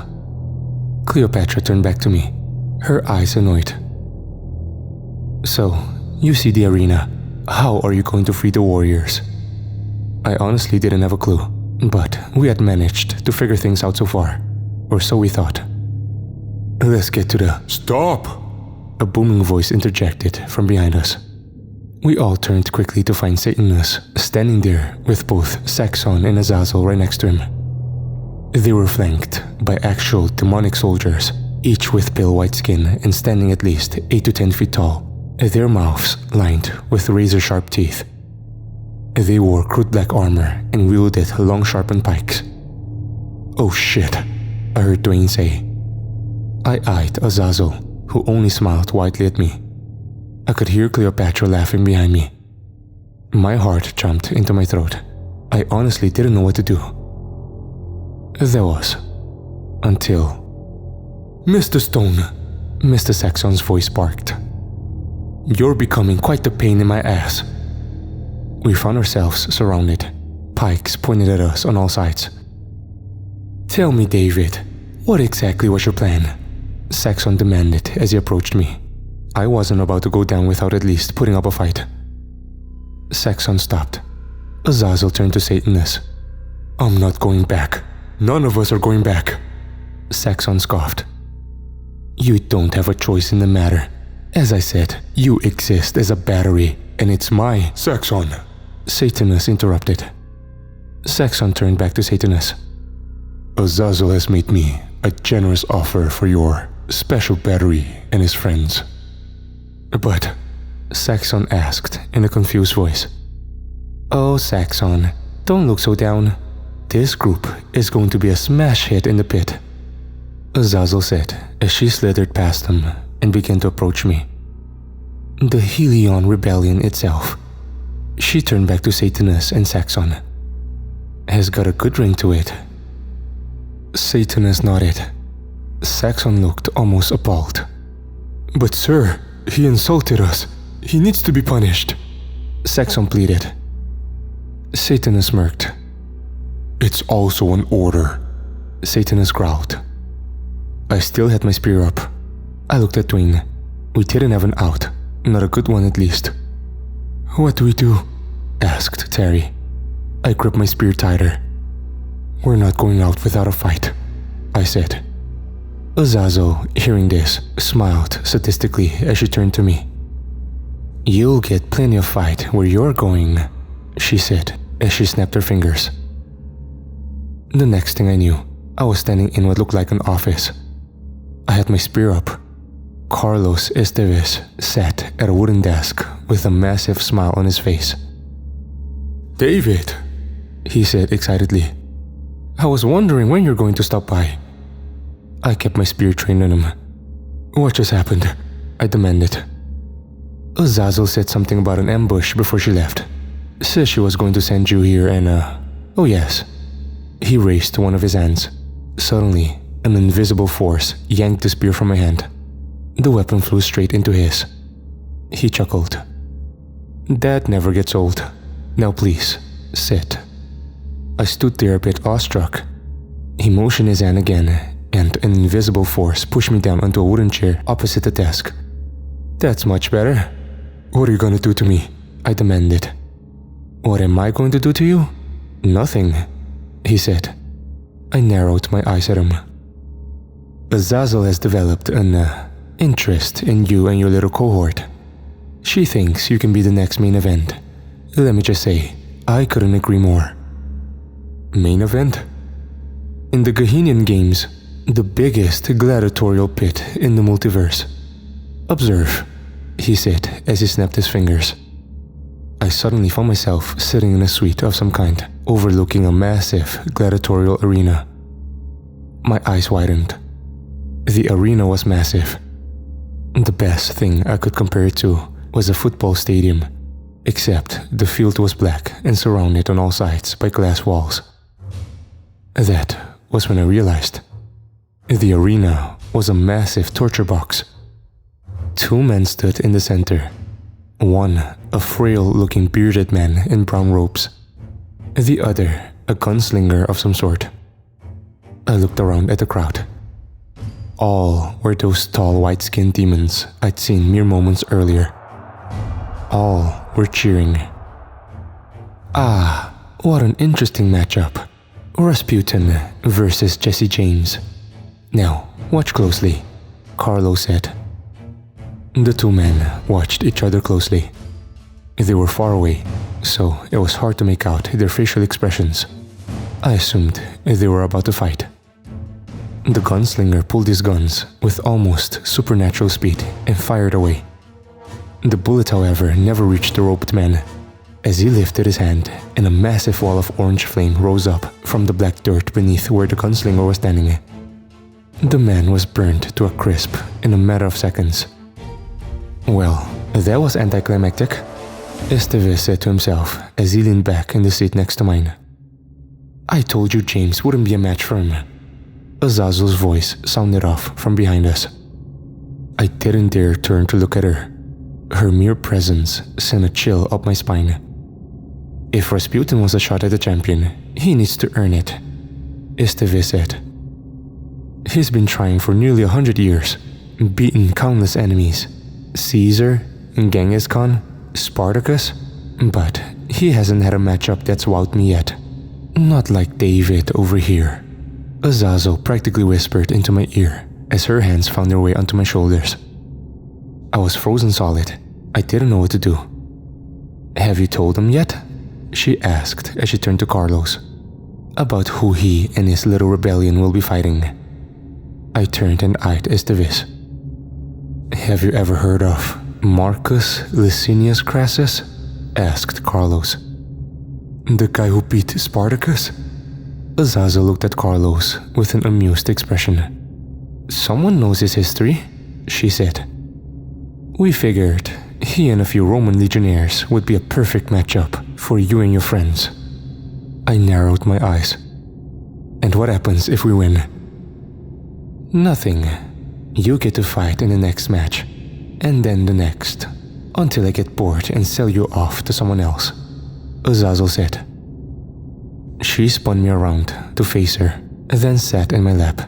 Cleopatra turned back to me, her eyes annoyed. So, you see the arena. How are you going to free the warriors? I honestly didn't have a clue, but we had managed to figure things out so far, or so we thought. Let's get to the— Stop! A booming voice interjected from behind us. We all turned quickly to find Satanus standing there with both Saxon and Azazel right next to him. They were flanked by actual demonic soldiers, each with pale white skin and standing at least 8 to 10 feet tall, their mouths lined with razor-sharp teeth. They wore crude black armor and wielded long sharpened pikes. Oh shit, I heard Dwayne say. I eyed Azazel, who only smiled widely at me. I could hear Cleopatra laughing behind me. My heart jumped into my throat. I honestly didn't know what to do. There was. Until... "Mr. Stone," Mr. Saxon's voice barked. "You're becoming quite the pain in my ass." We found ourselves surrounded, pikes pointed at us on all sides. "Tell me, David, what exactly was your plan?" Saxon demanded as he approached me. I wasn't about to go down without at least putting up a fight. Saxon stopped. Azazel turned to Satanus. "I'm not going back. None of us are going back." Saxon scoffed. "You don't have a choice in the matter. As I said, you exist as a battery, and it's my—" "Saxon," Satanus interrupted. Saxon turned back to Satanus. "Azazel has made me a generous offer for your special battery and his friends." "But," Saxon asked in a confused voice. "Oh, Saxon, don't look so down. This group is going to be a smash hit in the pit," Azazel said as she slithered past him and began to approach me. "The Helion Rebellion itself," she turned back to Satanus and Saxon, "has got a good ring to it." Satanus nodded. Saxon looked almost appalled. "But sir, he insulted us. He needs to be punished," Saxon pleaded. Satanus smirked. "It's also an order," Satanus growled. I still had my spear up. I looked at Dwayne. We didn't have an out, not a good one at least. "What do we do?" asked Terry. I gripped my spear tighter. "We're not going out without a fight," I said. Azazel, hearing this, smiled sadistically as she turned to me. "You'll get plenty of fight where you're going," she said as she snapped her fingers. The next thing I knew, I was standing in what looked like an office. I had my spear up. Carlos Esteves sat at a wooden desk with a massive smile on his face. "David," he said excitedly. "I was wondering when you're going to stop by." I kept my spear trained on him. "What just happened?" I demanded. Azazel said something about an ambush before she left. Says she was going to send you here and oh yes. He raised one of his hands. Suddenly, an invisible force yanked the spear from my hand. The weapon flew straight into his. He chuckled. "That never gets old. Now please, sit." I stood there a bit awestruck. He motioned his hand again, and an invisible force pushed me down onto a wooden chair opposite the desk. "That's much better." "What are you gonna do to me?" I demanded. "What am I going to do to you?" "Nothing," he said. I narrowed my eyes at him. "Azazel has developed an interest in you and your little cohort. She thinks you can be the next main event. Let me just say, I couldn't agree more." "Main event?" "In the Gehenna games, the biggest gladiatorial pit in the multiverse. Observe," he said as he snapped his fingers. I suddenly found myself sitting in a suite of some kind, overlooking a massive gladiatorial arena. My eyes widened. The arena was massive. The best thing I could compare it to was a football stadium, except the field was black and surrounded on all sides by glass walls. That was when I realized. The arena was a massive torture box. Two men stood in the center. One, a frail-looking bearded man in brown robes. The other, a gunslinger of some sort. I looked around at the crowd. All were those tall white-skinned demons I'd seen mere moments earlier. All were cheering. Ah, what an interesting matchup. Rasputin versus Jesse James. Now, watch closely, Karl said. The two men watched each other closely. They were far away, so it was hard to make out their facial expressions. I assumed they were about to fight. The gunslinger pulled his guns with almost supernatural speed and fired away. The bullet, however, never reached the roped man. As he lifted his hand, and a massive wall of orange flame rose up from the black dirt beneath where the gunslinger was standing. The man was burned to a crisp in a matter of seconds. Well, that was anticlimactic, Estevez said to himself as he leaned back in the seat next to mine. I told you James wouldn't be a match for him. Azazel's voice sounded off from behind us. I didn't dare turn to look at her. Her mere presence sent a chill up my spine. If Rasputin was a shot at the champion, he needs to earn it, Estevez said. He's been trying for nearly 100 years, beaten countless enemies, Caesar, Genghis Khan, Spartacus, but he hasn't had a matchup that's wowed me yet. Not like David over here, Azazel practically whispered into my ear as her hands found their way onto my shoulders. I was frozen solid. I didn't know what to do. Have you told him yet? She asked as she turned to Carlos. About who he and his little rebellion will be fighting. I turned and eyed Estevez. Have you ever heard of Marcus Licinius Crassus? Asked Carlos. The guy who beat Spartacus? Azazel looked at Carlos with an amused expression. Someone knows his history, she said. We figured he and a few Roman legionnaires would be a perfect matchup for you and your friends. I narrowed my eyes. And what happens if we win? Nothing. You get to fight in the next match, and then the next, until I get bored and sell you off to someone else, Azazel said. She spun me around to face her, then sat in my lap.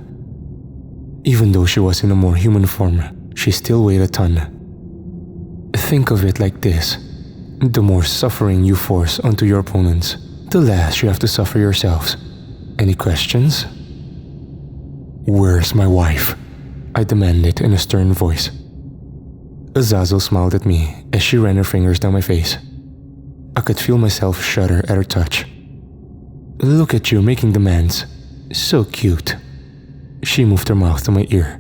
Even though she was in a more human form, she still weighed a ton. Think of it like this. The more suffering you force onto your opponents, the less you have to suffer yourselves. Any questions? Where's my wife? I demanded in a stern voice. Azazel smiled at me as she ran her fingers down my face. I could feel myself shudder at her touch. Look at you making demands. So cute. She moved her mouth to my ear.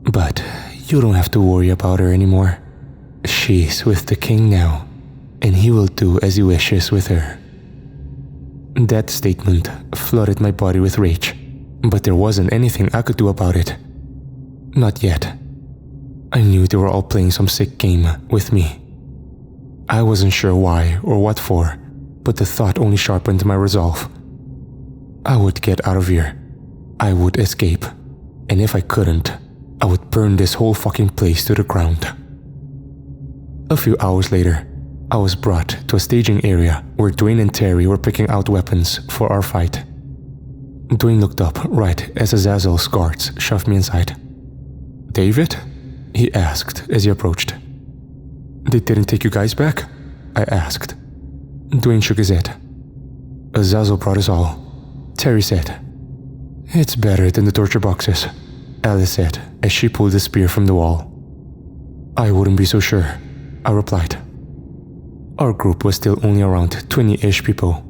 But you don't have to worry about her anymore. She's with the king now, and he will do as he wishes with her. That statement flooded my body with rage, but there wasn't anything I could do about it. Not yet. I knew they were all playing some sick game with me. I wasn't sure why or what for, but the thought only sharpened my resolve. I would get out of here. I would escape. And if I couldn't, I would burn this whole fucking place to the ground. A few hours later, I was brought to a staging area where Dwayne and Terry were picking out weapons for our fight. Dwayne looked up right as Azazel's guards shoved me inside. David? He asked as he approached. They didn't take you guys back? I asked. Dwayne shook his head. Azazel brought us all, Terry said. It's better than the torture boxes, Alice said as she pulled a spear from the wall. I wouldn't be so sure, I replied. Our group was still only around 20-ish people.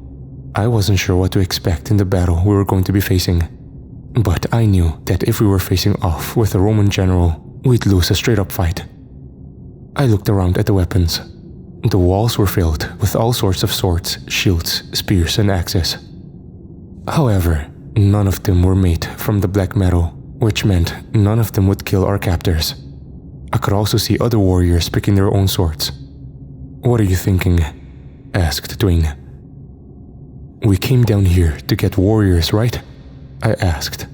I wasn't sure what to expect in the battle we were going to be facing, but I knew that if we were facing off with a Roman general, we'd lose a straight-up fight. I looked around at the weapons. The walls were filled with all sorts of swords, shields, spears, and axes. However, none of them were made from the black metal, which meant none of them would kill our captors. I could also see other warriors picking their own swords. What are you thinking? Asked Dwayne. We came down here to get warriors, right? I asked.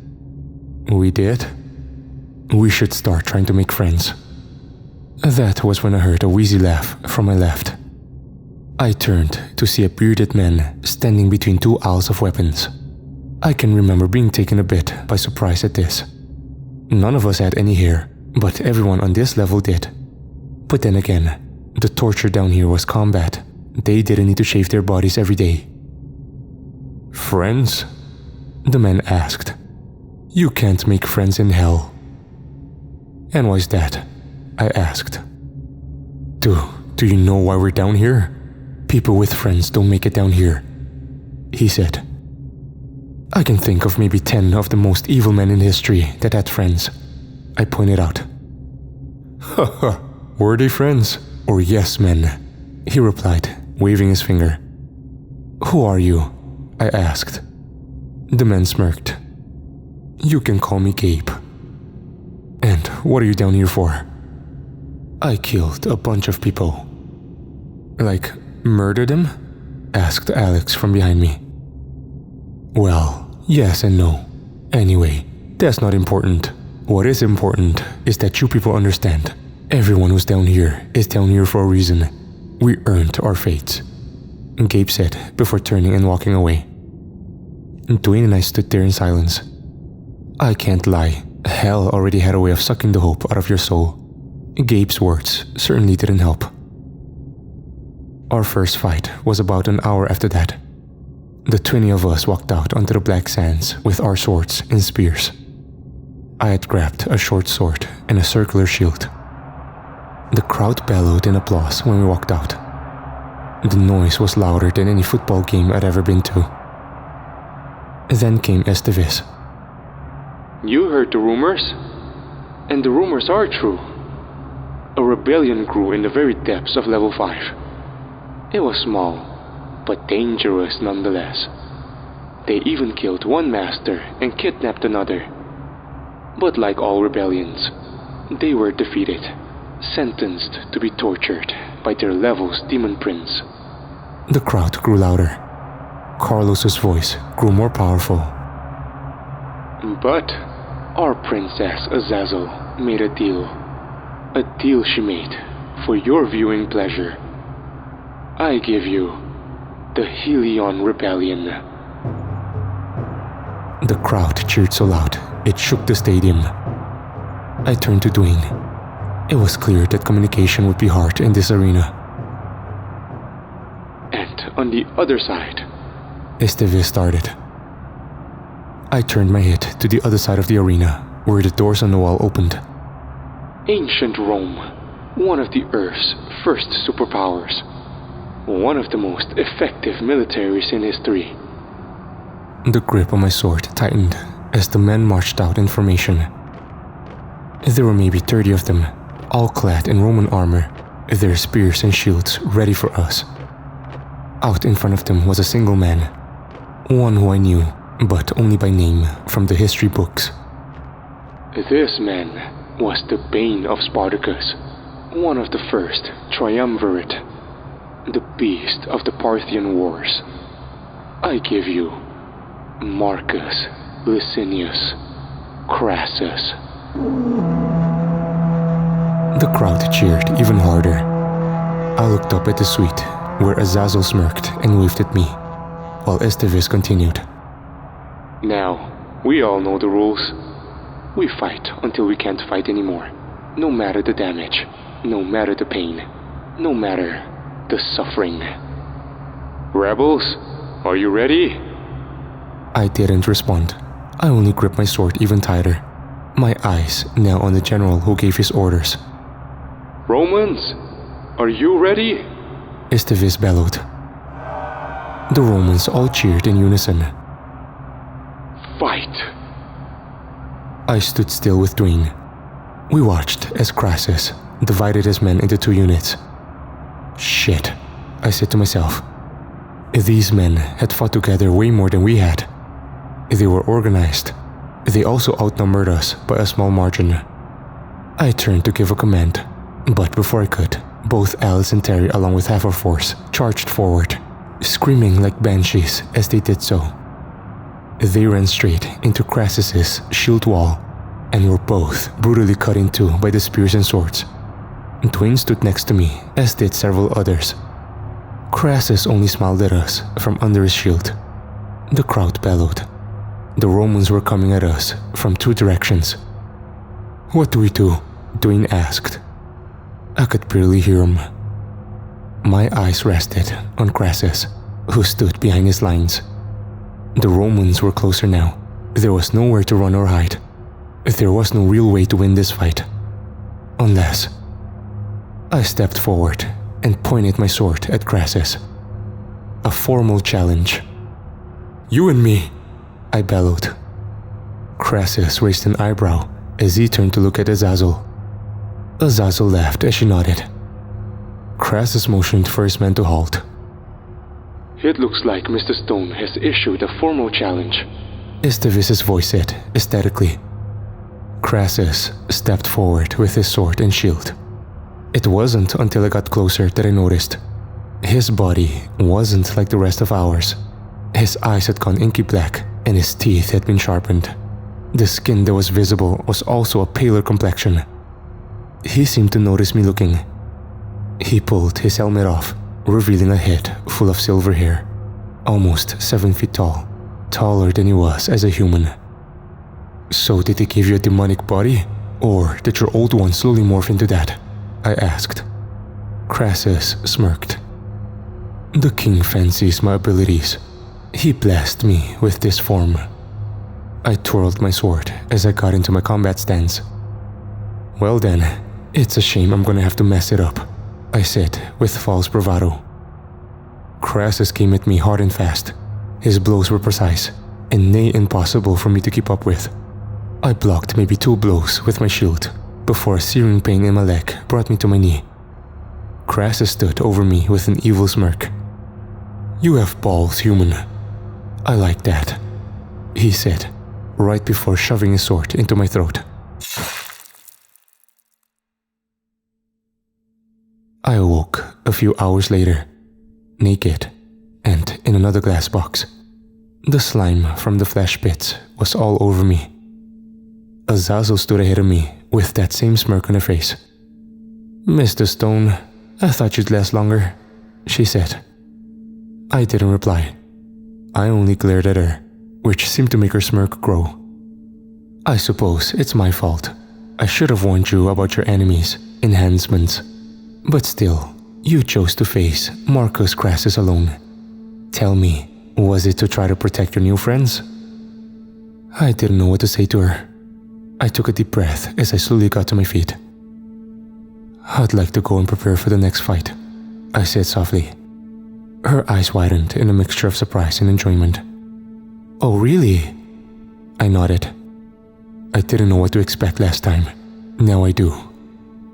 We did? We should start trying to make friends. That was when I heard a wheezy laugh from my left. I turned to see a bearded man standing between two aisles of weapons. I can remember being taken a bit by surprise at this. None of us had any hair, but everyone on this level did. But then again, the torture down here was combat. They didn't need to shave their bodies every day. Friends? The man asked. You can't make friends in hell. And why's that? I asked. Do you know why we're down here? People with friends don't make it down here, he said. I can think of maybe 10 of the most evil men in history that had friends, I pointed out. Haha, were they friends or yes men? He replied, waving his finger. Who are you? I asked. The man smirked. You can call me Gabe. And what are you down here for? I killed a bunch of people. Like, murdered them? Asked Alex from behind me. Well, yes and no. Anyway, that's not important. What is important is that you people understand. Everyone who's down here is down here for a reason. We earned our fates. Gabe said before turning and walking away. Dwayne and I stood there in silence. I can't lie, hell already had a way of sucking the hope out of your soul. Gabe's words certainly didn't help. Our first fight was about an hour after that. The 20 of us walked out onto the black sands with our swords and spears. I had grabbed a short sword and a circular shield. The crowd bellowed in applause when we walked out. The noise was louder than any football game I'd ever been to. Then came Esteves. You heard the rumors? And the rumors are true. A rebellion grew in the very depths of level 5. It was small, but dangerous nonetheless. They even killed one master and kidnapped another. But like all rebellions, they were defeated, sentenced to be tortured by their level's demon prince. The crowd grew louder. Carlos's voice grew more powerful. But our princess Azazel made a deal. A deal she made for your viewing pleasure. I give you the Helion Rebellion. The crowd cheered so loud, it shook the stadium. I turned to Dwayne. It was clear that communication would be hard in this arena. And on the other side, Esteves started. I turned my head to the other side of the arena, where the doors on the wall opened. Ancient Rome, one of the Earth's first superpowers. One of the most effective militaries in history. The grip on my sword tightened as the men marched out in formation. There were maybe 30 of them, all clad in Roman armor, their spears and shields ready for us. Out in front of them was a single man, one who I knew, but only by name from the history books. This man was the bane of Spartacus, one of the first triumvirate, the beast of the Parthian Wars. I give you Marcus Licinius Crassus. The crowd cheered even harder. I looked up at the suite, where Azazel smirked and waved at me, while Esteves continued. Now, we all know the rules. We fight until we can't fight anymore, no matter the damage, no matter the pain, no matter the suffering. Rebels, are you ready? I didn't respond. I only gripped my sword even tighter, my eyes now on the general who gave his orders. Romans, are you ready? Esteves bellowed. The Romans all cheered in unison. Fight! I stood still with Dwayne. We watched as Crassus divided his men into 2 units. Shit, I said to myself. These men had fought together way more than we had. They were organized. They also outnumbered us by a small margin. I turned to give a command, but before I could, both Alice and Terry along with half our force charged forward, screaming like banshees as they did so. They ran straight into Crassus's shield wall and were both brutally cut in two by the spears and swords. Dwayne stood next to me, as did several others. Crassus only smiled at us from under his shield. The crowd bellowed. The Romans were coming at us from 2 directions. What do we do? Dwayne asked. I could barely hear him. My eyes rested on Crassus, who stood behind his lines. The Romans were closer now. There was nowhere to run or hide. There was no real way to win this fight. Unless... I stepped forward and pointed my sword at Crassus. A formal challenge. You and me, I bellowed. Crassus raised an eyebrow as he turned to look at Azazel. Azazel laughed as she nodded. Crassus motioned for his men to halt. It looks like Mr. Stone has issued a formal challenge. Estevis's voice said, ecstatically. Crassus stepped forward with his sword and shield. It wasn't until I got closer that I noticed. His body wasn't like the rest of ours. His eyes had gone inky black and his teeth had been sharpened. The skin that was visible was also a paler complexion. He seemed to notice me looking. He pulled his helmet off, revealing a head full of silver hair, almost 7 feet tall, taller than he was as a human. So did he give you a demonic body, or did your old one slowly morph into that? I asked. Crassus smirked. The king fancies my abilities. He blessed me with this form. I twirled my sword as I got into my combat stance. Well then, it's a shame I'm gonna have to mess it up, I said with false bravado. Crassus came at me hard and fast. His blows were precise, and near impossible for me to keep up with. I blocked maybe 2 blows with my shield, before a searing pain in my leg brought me to my knee. Crassus stood over me with an evil smirk. You have balls, human. I like that, he said, right before shoving his sword into my throat. I awoke a few hours later, naked, and in another glass box. The slime from the flesh pits was all over me. Azazel stood ahead of me with that same smirk on her face. Mr. Stone, I thought you'd last longer, she said. I didn't reply. I only glared at her, which seemed to make her smirk grow. I suppose it's my fault. I should have warned you about your enemies, enhancements. But still, you chose to face Marcus Crassus alone. Tell me, was it to try to protect your new friends? I didn't know what to say to her. I took a deep breath as I slowly got to my feet. I'd like to go and prepare for the next fight, I said softly. Her eyes widened in a mixture of surprise and enjoyment. Oh really? I nodded. I didn't know what to expect last time. Now I do.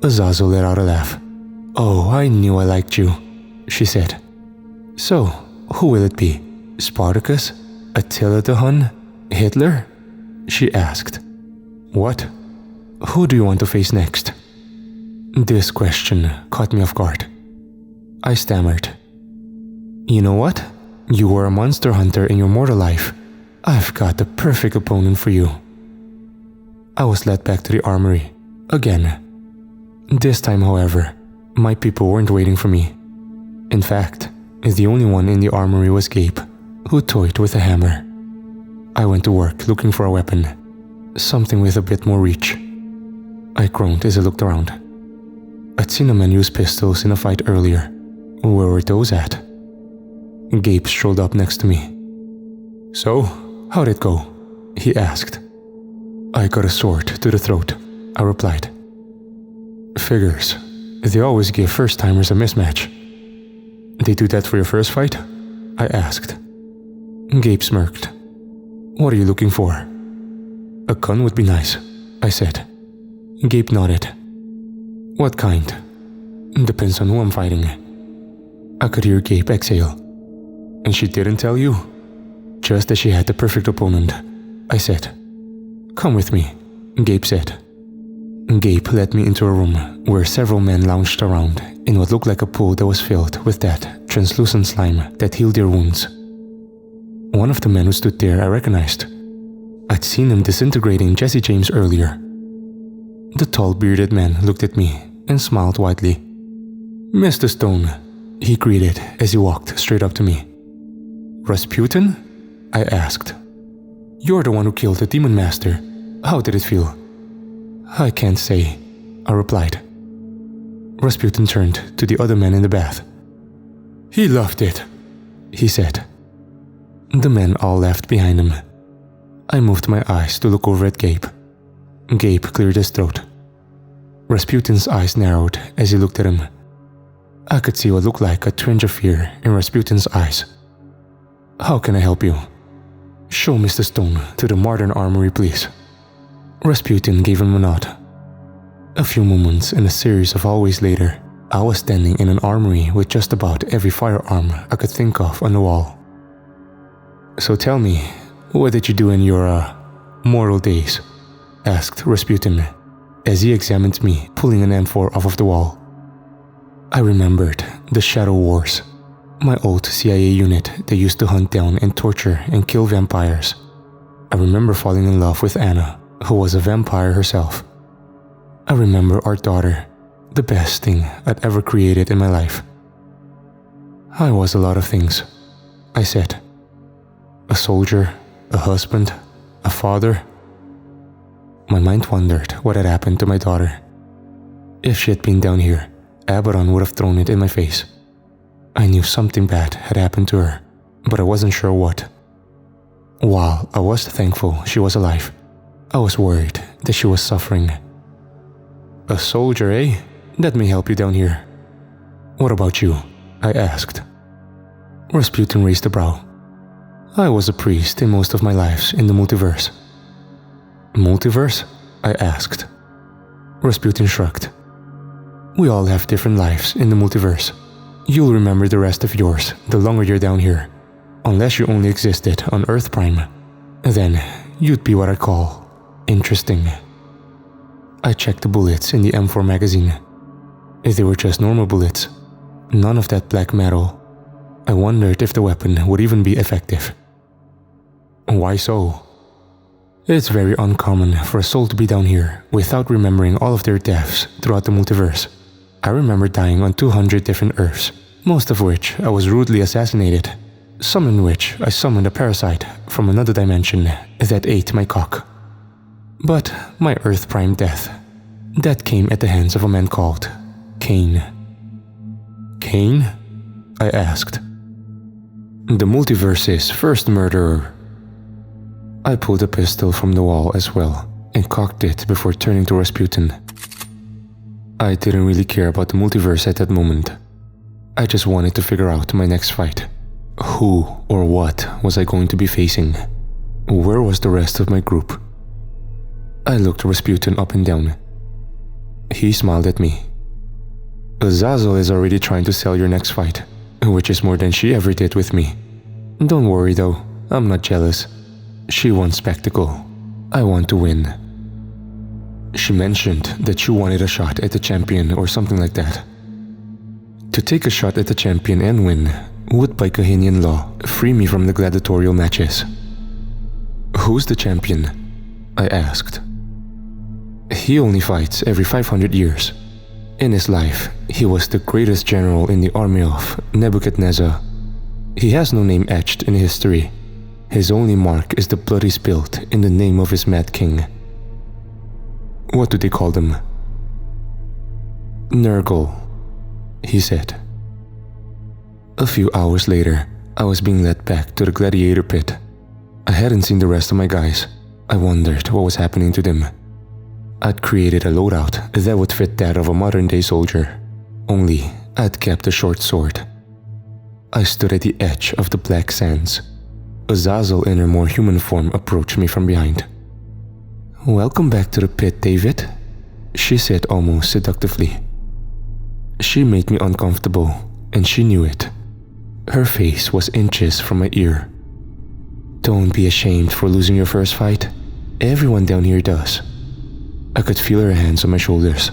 Azazel let out a laugh. Oh, I knew I liked you, she said. So, who will it be? Spartacus? Attila the Hun? Hitler? She asked. What? Who do you want to face next? This question caught me off guard. I stammered. You know what? You were a monster hunter in your mortal life. I've got the perfect opponent for you. I was led back to the armory, again. This time, however, my people weren't waiting for me. In fact, the only one in the armory was Gabe, who toyed with a hammer. I went to work looking for a weapon, something with a bit more reach. I groaned as I looked around. I'd seen a man use pistols in a fight earlier. Where were those at? Gabe strolled up next to me. So, how'd it go? He asked. I got a sword to the throat, I replied. Figures. They always give first-timers a mismatch. They do that for your first fight? I asked. Gabe smirked. What are you looking for? A gun would be nice, I said. Gabe nodded. What kind? Depends on who I'm fighting. I could hear Gabe exhale. And she didn't tell you? Just as she had the perfect opponent, I said. Come with me, Gabe said. Gabe led me into a room where several men lounged around in what looked like a pool that was filled with that translucent slime that healed their wounds. One of the men who stood there I recognized. I'd seen him disintegrating Jesse James earlier. The tall bearded man looked at me and smiled widely. Mr. Stone, he greeted as he walked straight up to me. Rasputin? I asked. You're the one who killed the demon master. How did it feel? I can't say, I replied. Rasputin turned to the other men in the bath. He loved it, he said. The men all laughed behind him. I moved my eyes to look over at Gabe. Gabe cleared his throat. Rasputin's eyes narrowed as he looked at him. I could see what looked like a twinge of fear in Rasputin's eyes. How can I help you? Show Mr. Stone to the modern armory, please. Rasputin gave him a nod. A few moments in a series of hallways later, I was standing in an armory with just about every firearm I could think of on the wall. So tell me, what did you do in your, mortal days?" asked Rasputin, as he examined me, pulling an M4 off of the wall. I remembered the Shadow Wars, my old CIA unit that used to hunt down and torture and kill vampires. I remember falling in love with Anna, who was a vampire herself. I remember our daughter, the best thing I'd ever created in my life. I was a lot of things, I said. A soldier, a husband, a father. My mind wondered what had happened to my daughter. If she had been down here, Abaddon would have thrown it in my face. I knew something bad had happened to her, but I wasn't sure what. While I was thankful she was alive, I was worried that she was suffering. "A soldier, eh? That may help you down here." "What about you?" I asked. Rasputin raised a brow. "I was a priest in most of my lives in the multiverse." "Multiverse?" I asked. Rasputin shrugged. "We all have different lives in the multiverse. You'll remember the rest of yours the longer you're down here, unless you only existed on Earth Prime. Then you'd be what I call interesting." I checked the bullets in the M4 magazine. They were just normal bullets, none of that black metal. I wondered if the weapon would even be effective. "Why so?" "It's very uncommon for a soul to be down here without remembering all of their deaths throughout the multiverse. I remember dying on 200 different Earths, most of which I was rudely assassinated, some in which I summoned a parasite from another dimension that ate my cock. But my Earth Prime death, that came at the hands of a man called Cain." "Cain?" I asked. "The multiverse's first murderer." I pulled a pistol from the wall as well and cocked it before turning to Rasputin. I didn't really care about the multiverse at that moment. I just wanted to figure out my next fight. Who or what was I going to be facing? Where was the rest of my group? I looked Rasputin up and down. He smiled at me. "Azazel is already trying to sell your next fight, which is more than she ever did with me. Don't worry though, I'm not jealous. She wants spectacle. I want to win." She mentioned that you wanted a shot at the champion or something like that. To take a shot at the champion and win would, by Gehennian law, free me from the gladiatorial matches. "Who's the champion?" I asked. "He only fights every 500 years. In his life, he was the greatest general in the army of Nebuchadnezzar. He has no name etched in history. His only mark is the blood he spilled in the name of his mad king." "What do they call them?" "Nurgle," he said. A few hours later, I was being led back to the gladiator pit. I hadn't seen the rest of my guys. I wondered what was happening to them. I'd created a loadout that would fit that of a modern-day soldier, only I'd kept a short sword. I stood at the edge of the black sands. Azazel in her more human form approached me from behind. "Welcome back to the pit, David," she said almost seductively. She made me uncomfortable, and she knew it. Her face was inches from my ear. "Don't be ashamed for losing your first fight. Everyone down here does." I could feel her hands on my shoulders.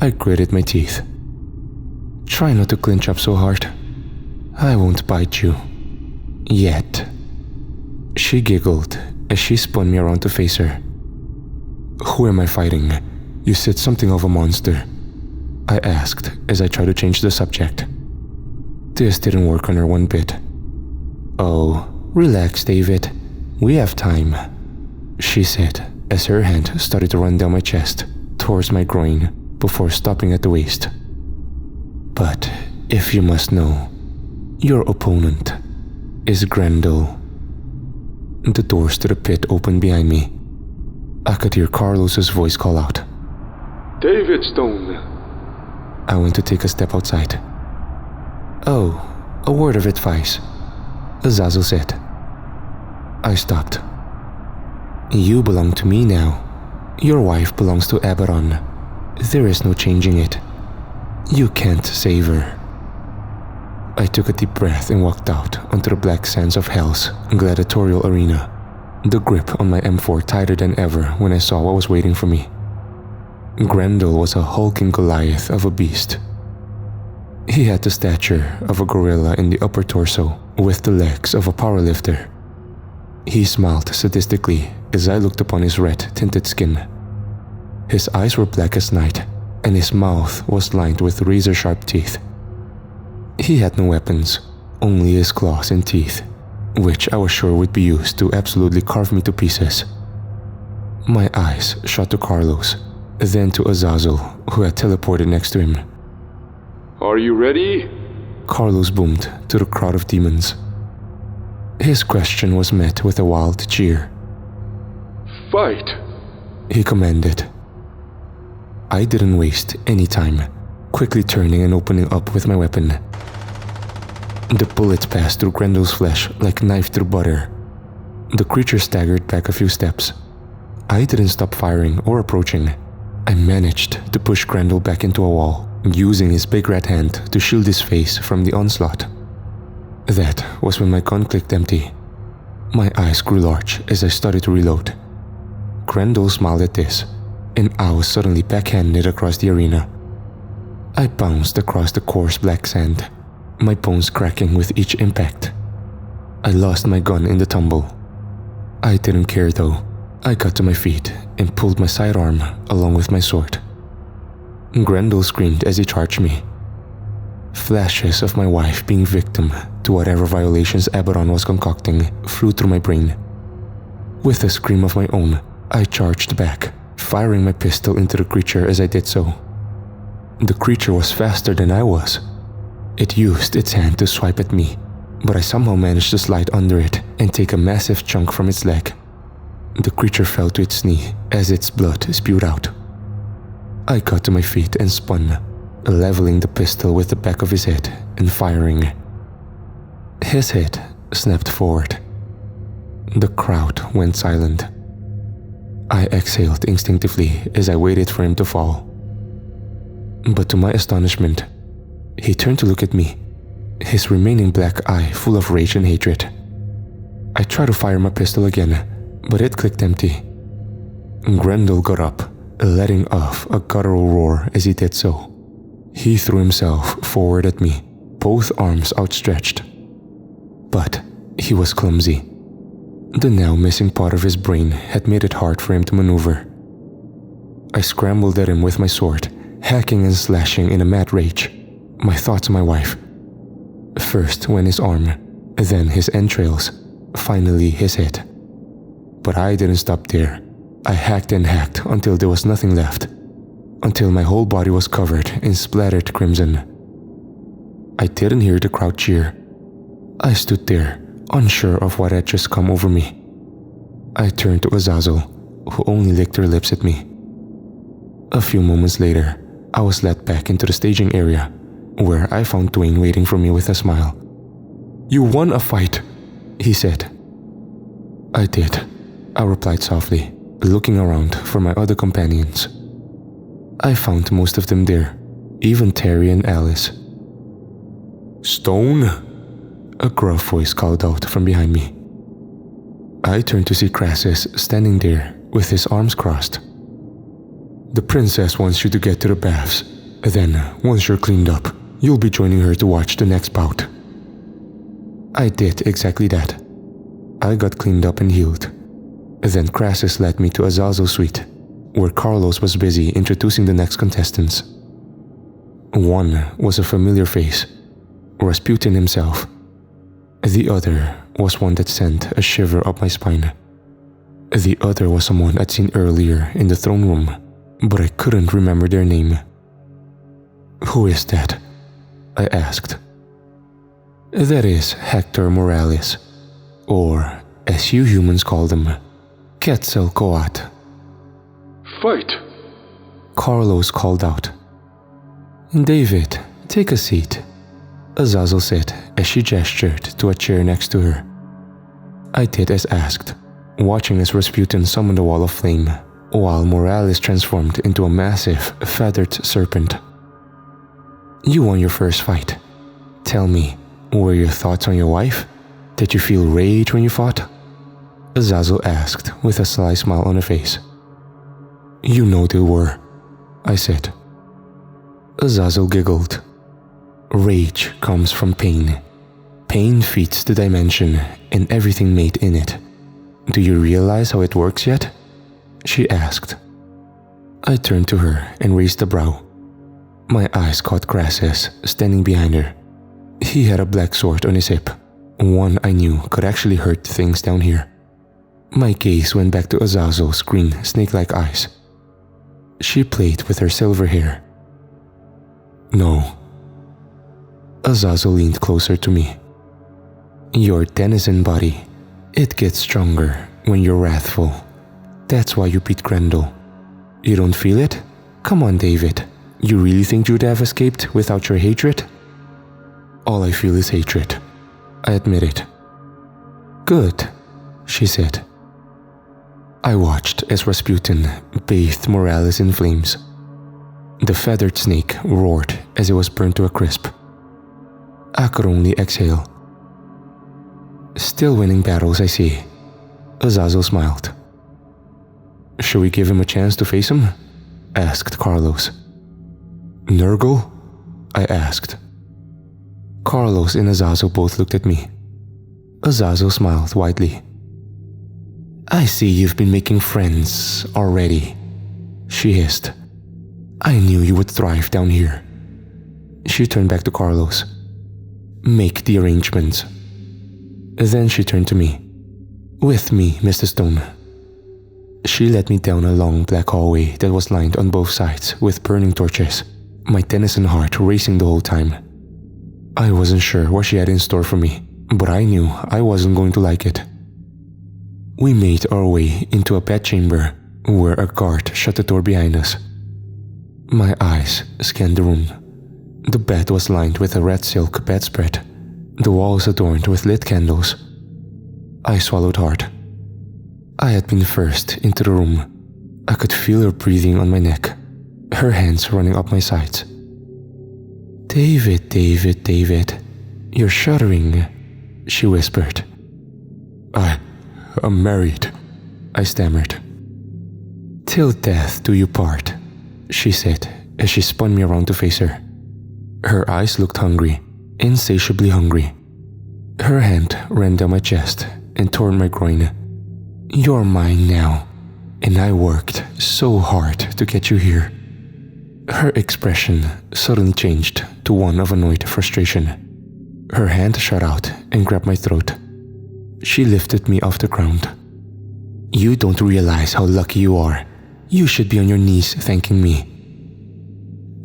I gritted my teeth. "Try not to clench up so hard. I won't bite you. Yet." She giggled as she spun me around to face her. "Who am I fighting? You said something of a monster," I asked as I tried to change the subject. This didn't work on her one bit. "Oh, relax, David. We have time," she said as her hand started to run down my chest towards my groin before stopping at the waist. "But if you must know, your opponent is Grendel." The doors to the pit opened behind me. I could hear Carlos's voice call out, "David Stone." I went to take a step outside. "Oh, a word of advice," Azazel said. I stopped. "You belong to me now. Your wife belongs to Abaddon. There is no changing it. You can't save her." I took a deep breath and walked out onto the black sands of Hell's gladiatorial arena. the grip on my M4 tighter than ever when I saw what was waiting for me. Grendel was a hulking Goliath of a beast. He had the stature of a gorilla in the upper torso with the legs of a powerlifter. He smiled sadistically as I looked upon his red-tinted skin. His eyes were black as night, and his mouth was lined with razor-sharp teeth. He had no weapons, only his claws and teeth, which I was sure would be used to absolutely carve me to pieces. My eyes shot to Carlos, then to Azazel, who had teleported next to him. Are you ready? Carlos boomed to the crowd of demons. His question was met with a wild cheer. Fight! He commanded. I didn't waste any time, quickly turning and opening up with my weapon. The bullet passed through Grendel's flesh like a knife through butter. The creature staggered back a few steps. I didn't stop firing or approaching. I managed to push Grendel back into a wall, using his big red hand to shield his face from the onslaught. That was when my gun clicked empty. My eyes grew large as I started to reload. Grendel smiled at this, and I was suddenly backhanded across the arena. I bounced across the coarse black sand, my bones cracking with each impact. I lost my gun in the tumble. I didn't care though. I got to my feet and pulled my sidearm along with my sword. Grendel screamed as he charged me. Flashes of my wife being victim to whatever violations Abaddon was concocting flew through my brain. With a scream of my own, I charged back, firing my pistol into the creature as I did so. The creature was faster than I was. It used its hand to swipe at me, but I somehow managed to slide under it and take a massive chunk from its leg. The creature fell to its knee as its blood spewed out. I got to my feet and spun, leveling the pistol with the back of his head and firing. His head snapped forward. The crowd went silent. I exhaled instinctively as I waited for him to fall. But to my astonishment, he turned to look at me, his remaining black eye full of rage and hatred. I tried to fire my pistol again, but it clicked empty. Grendel got up, letting off a guttural roar as he did so. He threw himself forward at me, both arms outstretched. But he was clumsy. The now missing part of his brain had made it hard for him to maneuver. I scrambled at him with my sword, hacking and slashing in a mad rage, my thoughts on my wife. First went his arm, then his entrails, finally his head. But I didn't stop there. I hacked and hacked until there was nothing left, until my whole body was covered in splattered crimson. I didn't hear the crowd cheer. I stood there, unsure of what had just come over me. I turned to Azazel, who only licked her lips at me. A few moments later, I was led back into the staging area, where I found Dwayne waiting for me with a smile. "You won a fight," he said. "I did," I replied softly, looking around for my other companions. I found most of them there, even Terry and Alice. "Stone?" a gruff voice called out from behind me. I turned to see Crassus standing there with his arms crossed. "The princess wants you to get to the baths. Then, once you're cleaned up, you'll be joining her to watch the next bout." I did exactly that. I got cleaned up and healed. Then Crassus led me to Azazel's suite, where Carlos was busy introducing the next contestants. One was a familiar face, Rasputin himself. The other was one that sent a shiver up my spine. The other was someone I'd seen earlier in the throne room, but I couldn't remember their name. "Who is that?" I asked. "That is Hector Morales, or, as you humans call them, Quetzalcoatl." "Fight!" Carlos called out. "David, take a seat," Azazel said as she gestured to a chair next to her. I did as asked, watching as Rasputin summoned a wall of flame, while Morales transformed into a massive, feathered serpent. "You won your first fight. Tell me, were your thoughts on your wife? Did you feel rage when you fought?" Azazel asked with a sly smile on her face. You know they were, I said. Azazel giggled. Rage comes from pain. Pain feeds the dimension and everything made in it. Do you realize how it works yet? She asked. I turned to her and raised a brow. My eyes caught Crassus standing behind her. He had a black sword on his hip, one I knew could actually hurt things down here. My gaze went back to Azazel's green snake-like eyes. She played with her silver hair. No. Azazel leaned closer to me. Your denizen body, it gets stronger when you're wrathful. That's why you beat Grendel. You don't feel it? Come on, David. You really think you'd have escaped without your hatred? All I feel is hatred, I admitted. Good, she said. I watched as Rasputin bathed Morales in flames. The feathered snake roared as it was burned to a crisp. I could only exhale. Still winning battles, I see. Azazel smiled. Should we give him a chance to face him? Asked Carlos. Nurgle? I asked. Carlos and Azazel both looked at me. Azazel smiled widely. I see you've been making friends already, she hissed. I knew you would thrive down here. She turned back to Carlos. Make the arrangements. Then she turned to me. With me, Mr. Stone. She led me down a long black hallway that was lined on both sides with burning torches, my denizen heart racing the whole time. I wasn't sure what she had in store for me, but I knew I wasn't going to like it. We made our way into a bedchamber where a guard shut the door behind us. My eyes scanned the room. The bed was lined with a red silk bedspread, the walls adorned with lit candles. I swallowed hard. I had been first into the room. I could feel her breathing on my neck, her hands running up my sides. David, David, David, you're shuddering, she whispered. I'm married, I stammered. Till death do you part, she said as she spun me around to face her. Her eyes looked hungry, insatiably hungry. Her hand ran down my chest and tore my groin. You're mine now, and I worked so hard to get you here. Her expression suddenly changed to one of annoyed frustration. Her hand shot out and grabbed my throat. She lifted me off the ground. You don't realize how lucky you are. You should be on your knees thanking me.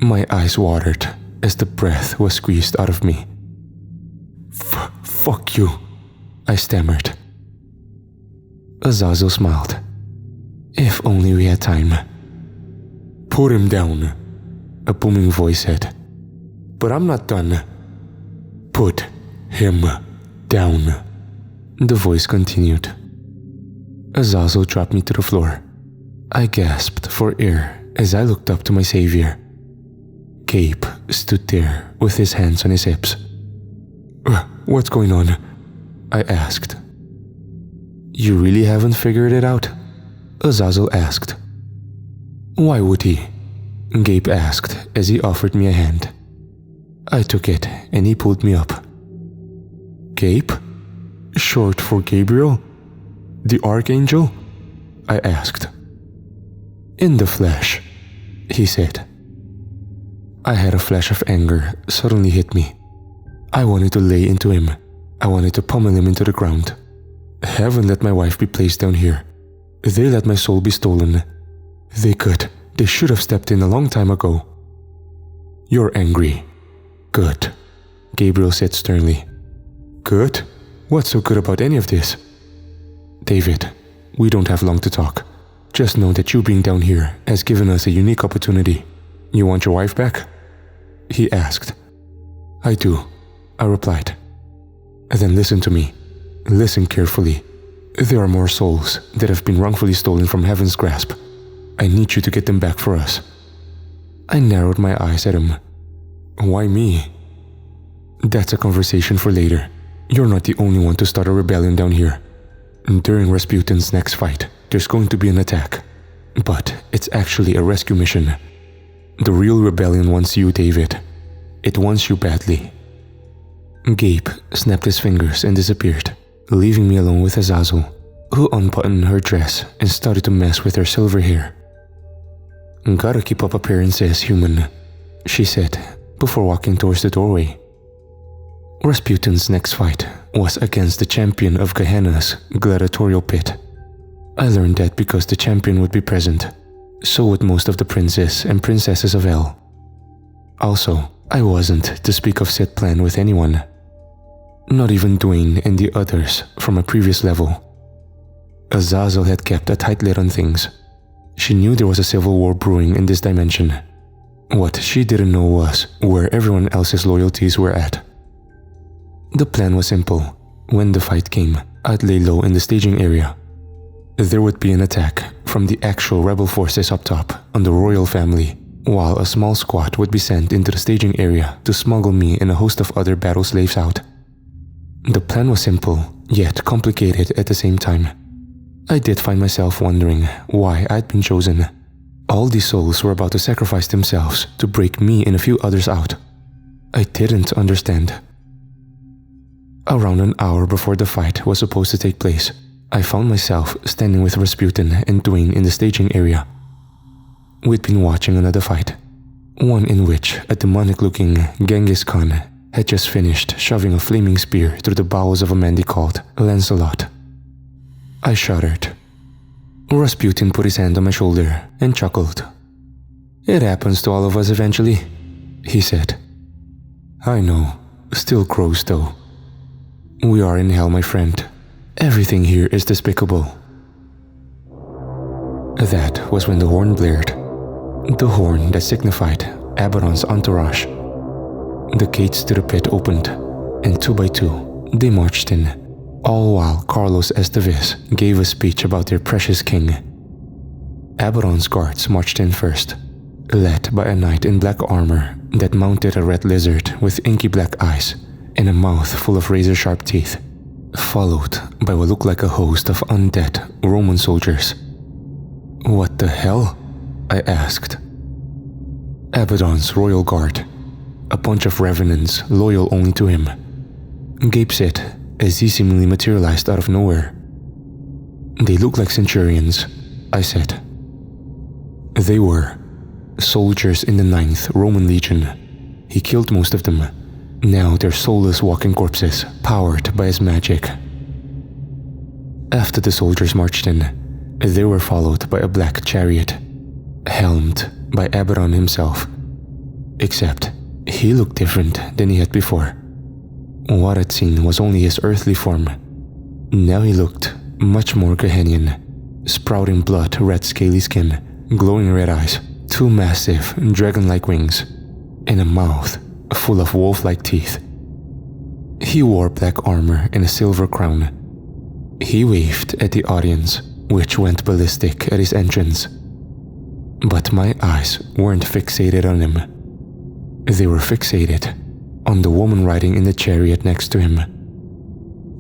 My eyes watered as the breath was squeezed out of me. Fuck you, I stammered. Azazel smiled. If only we had time. Put him down, a booming voice said. But I'm not done. Put him down, the voice continued. Azazel dropped me to the floor. I gasped for air as I looked up to my savior. Gabe stood there with his hands on his hips. What's going on? I asked. You really haven't figured it out? Azazel asked. Why would he? Gabe asked as he offered me a hand. I took it and he pulled me up. Gabe? Short for Gabriel? The Archangel? I asked. In the flesh, he said. I had a flash of anger suddenly hit me. I wanted to lay into him. I wanted to pummel him into the ground. Heaven let my wife be placed down here. They let my soul be stolen. They should have stepped in a long time ago. You're angry. Good, Gabriel said sternly. Good? What's so good about any of this? David, we don't have long to talk. Just know that you being down here has given us a unique opportunity. You want your wife back? He asked. I do, I replied. Then listen to me. Listen carefully. There are more souls that have been wrongfully stolen from heaven's grasp. I need you to get them back for us. I narrowed my eyes at him. Why me? That's a conversation for later. You're not the only one to start a rebellion down here. During Rasputin's next fight, there's going to be an attack. But it's actually a rescue mission. The real rebellion wants you, David. It wants you badly. Gabe snapped his fingers and disappeared, leaving me alone with Azazel, who unbuttoned her dress and started to mess with her silver hair. "Gotta keep up appearances, human," she said, before walking towards the doorway. Rasputin's next fight was against the champion of Gehenna's gladiatorial pit. I learned that because the champion would be present, so would most of the princes and princesses of Hell. Also, I wasn't to speak of said plan with anyone. Not even Dwayne and the others from a previous level. Azazel had kept a tight lid on things. She knew there was a civil war brewing in this dimension. What she didn't know was where everyone else's loyalties were at. The plan was simple. When the fight came, I'd lay low in the staging area. There would be an attack from the actual rebel forces up top on the royal family, while a small squad would be sent into the staging area to smuggle me and a host of other battle slaves out. The plan was simple, yet complicated at the same time. I did find myself wondering why I'd been chosen. All these souls were about to sacrifice themselves to break me and a few others out. I didn't understand. Around an hour before the fight was supposed to take place, I found myself standing with Rasputin and Dwayne in the staging area. We'd been watching another fight, one in which a demonic-looking Genghis Khan had just finished shoving a flaming spear through the bowels of a man they called Lancelot. I shuddered. Rasputin put his hand on my shoulder and chuckled. "It happens to all of us eventually," he said. "I know, still gross though. We are in hell, my friend. Everything here is despicable." That was when the horn blared. The horn that signified Abaddon's entourage. The gates to the pit opened, and 2 by 2, they marched in, all while Carlos Estevez gave a speech about their precious king. Abaddon's guards marched in first, led by a knight in black armor that mounted a red lizard with inky black eyes and a mouth full of razor-sharp teeth, followed by what looked like a host of undead Roman soldiers. "What the hell?" I asked. "Abaddon's royal guard. A bunch of revenants loyal only to him," Gabe said as he seemingly materialized out of nowhere. "They look like centurions," I said. They were. Soldiers in the 9th Roman Legion. He killed most of them. Now they're soulless walking corpses, powered by his magic. After the soldiers marched in, they were followed by a black chariot, helmed by Abaddon himself. Except, he looked different than he had before. What I'd seen was only his earthly form. Now he looked much more Gehennian, sprouting blood-red scaly skin, glowing red eyes, 2 massive dragon-like wings, and a mouth full of wolf-like teeth. He wore black armor and a silver crown. He waved at the audience, which went ballistic at his entrance. But my eyes weren't fixated on him. They were fixated on the woman riding in the chariot next to him.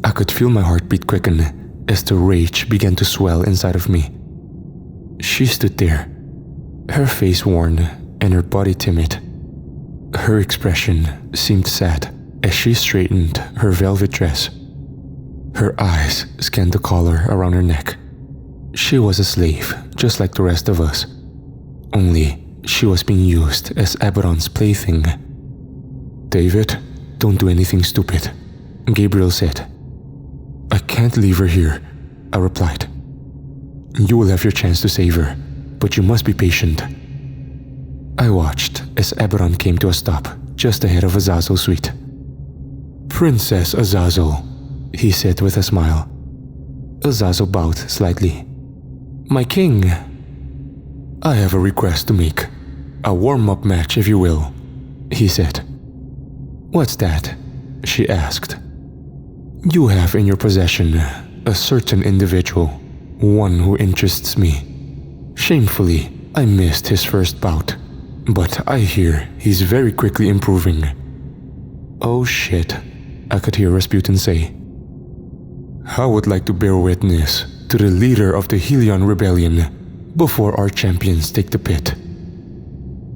I could feel my heartbeat quicken as the rage began to swell inside of me. She stood there, her face worn and her body timid. Her expression seemed sad as she straightened her velvet dress. Her eyes scanned the collar around her neck. She was a slave, just like the rest of us. Only she was being used as Abaddon's plaything. "David, don't do anything stupid," Gabriel said. "I can't leave her here," I replied. "You will have your chance to save her, but you must be patient." I watched as Abaddon came to a stop just ahead of Azazel's suite. "Princess Azazel," he said with a smile. Azazel bowed slightly. "My king." "I have a request to make. A warm-up match, if you will," he said. "What's that?" she asked. "You have in your possession a certain individual, one who interests me. Shamefully, I missed his first bout, but I hear he's very quickly improving." "Oh shit," I could hear Rasputin say. I would like to bear witness to the leader of the Helion Rebellion before our champions take the pit.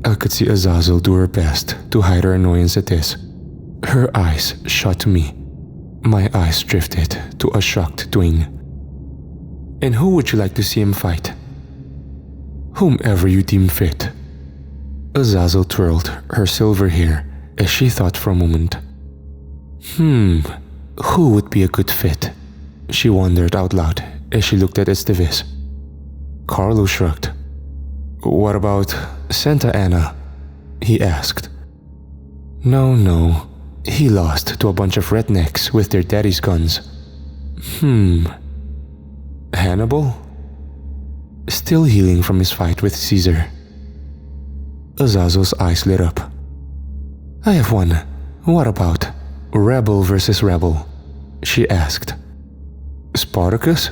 I could see Azazel do her best to hide her annoyance at this. Her eyes shot to me. My eyes drifted to a shocked Dwayne. And who would you like to see him fight? Whomever you deem fit. Azazel twirled her silver hair as she thought for a moment. Who would be a good fit? She wondered out loud as she looked at Esteves. Carlo shrugged. What about Santa Anna? He asked. No. He lost to a bunch of rednecks with their daddy's guns. Hannibal? Still healing from his fight with Caesar. Azazel's eyes lit up. I have one. What about rebel versus rebel? She asked. Spartacus?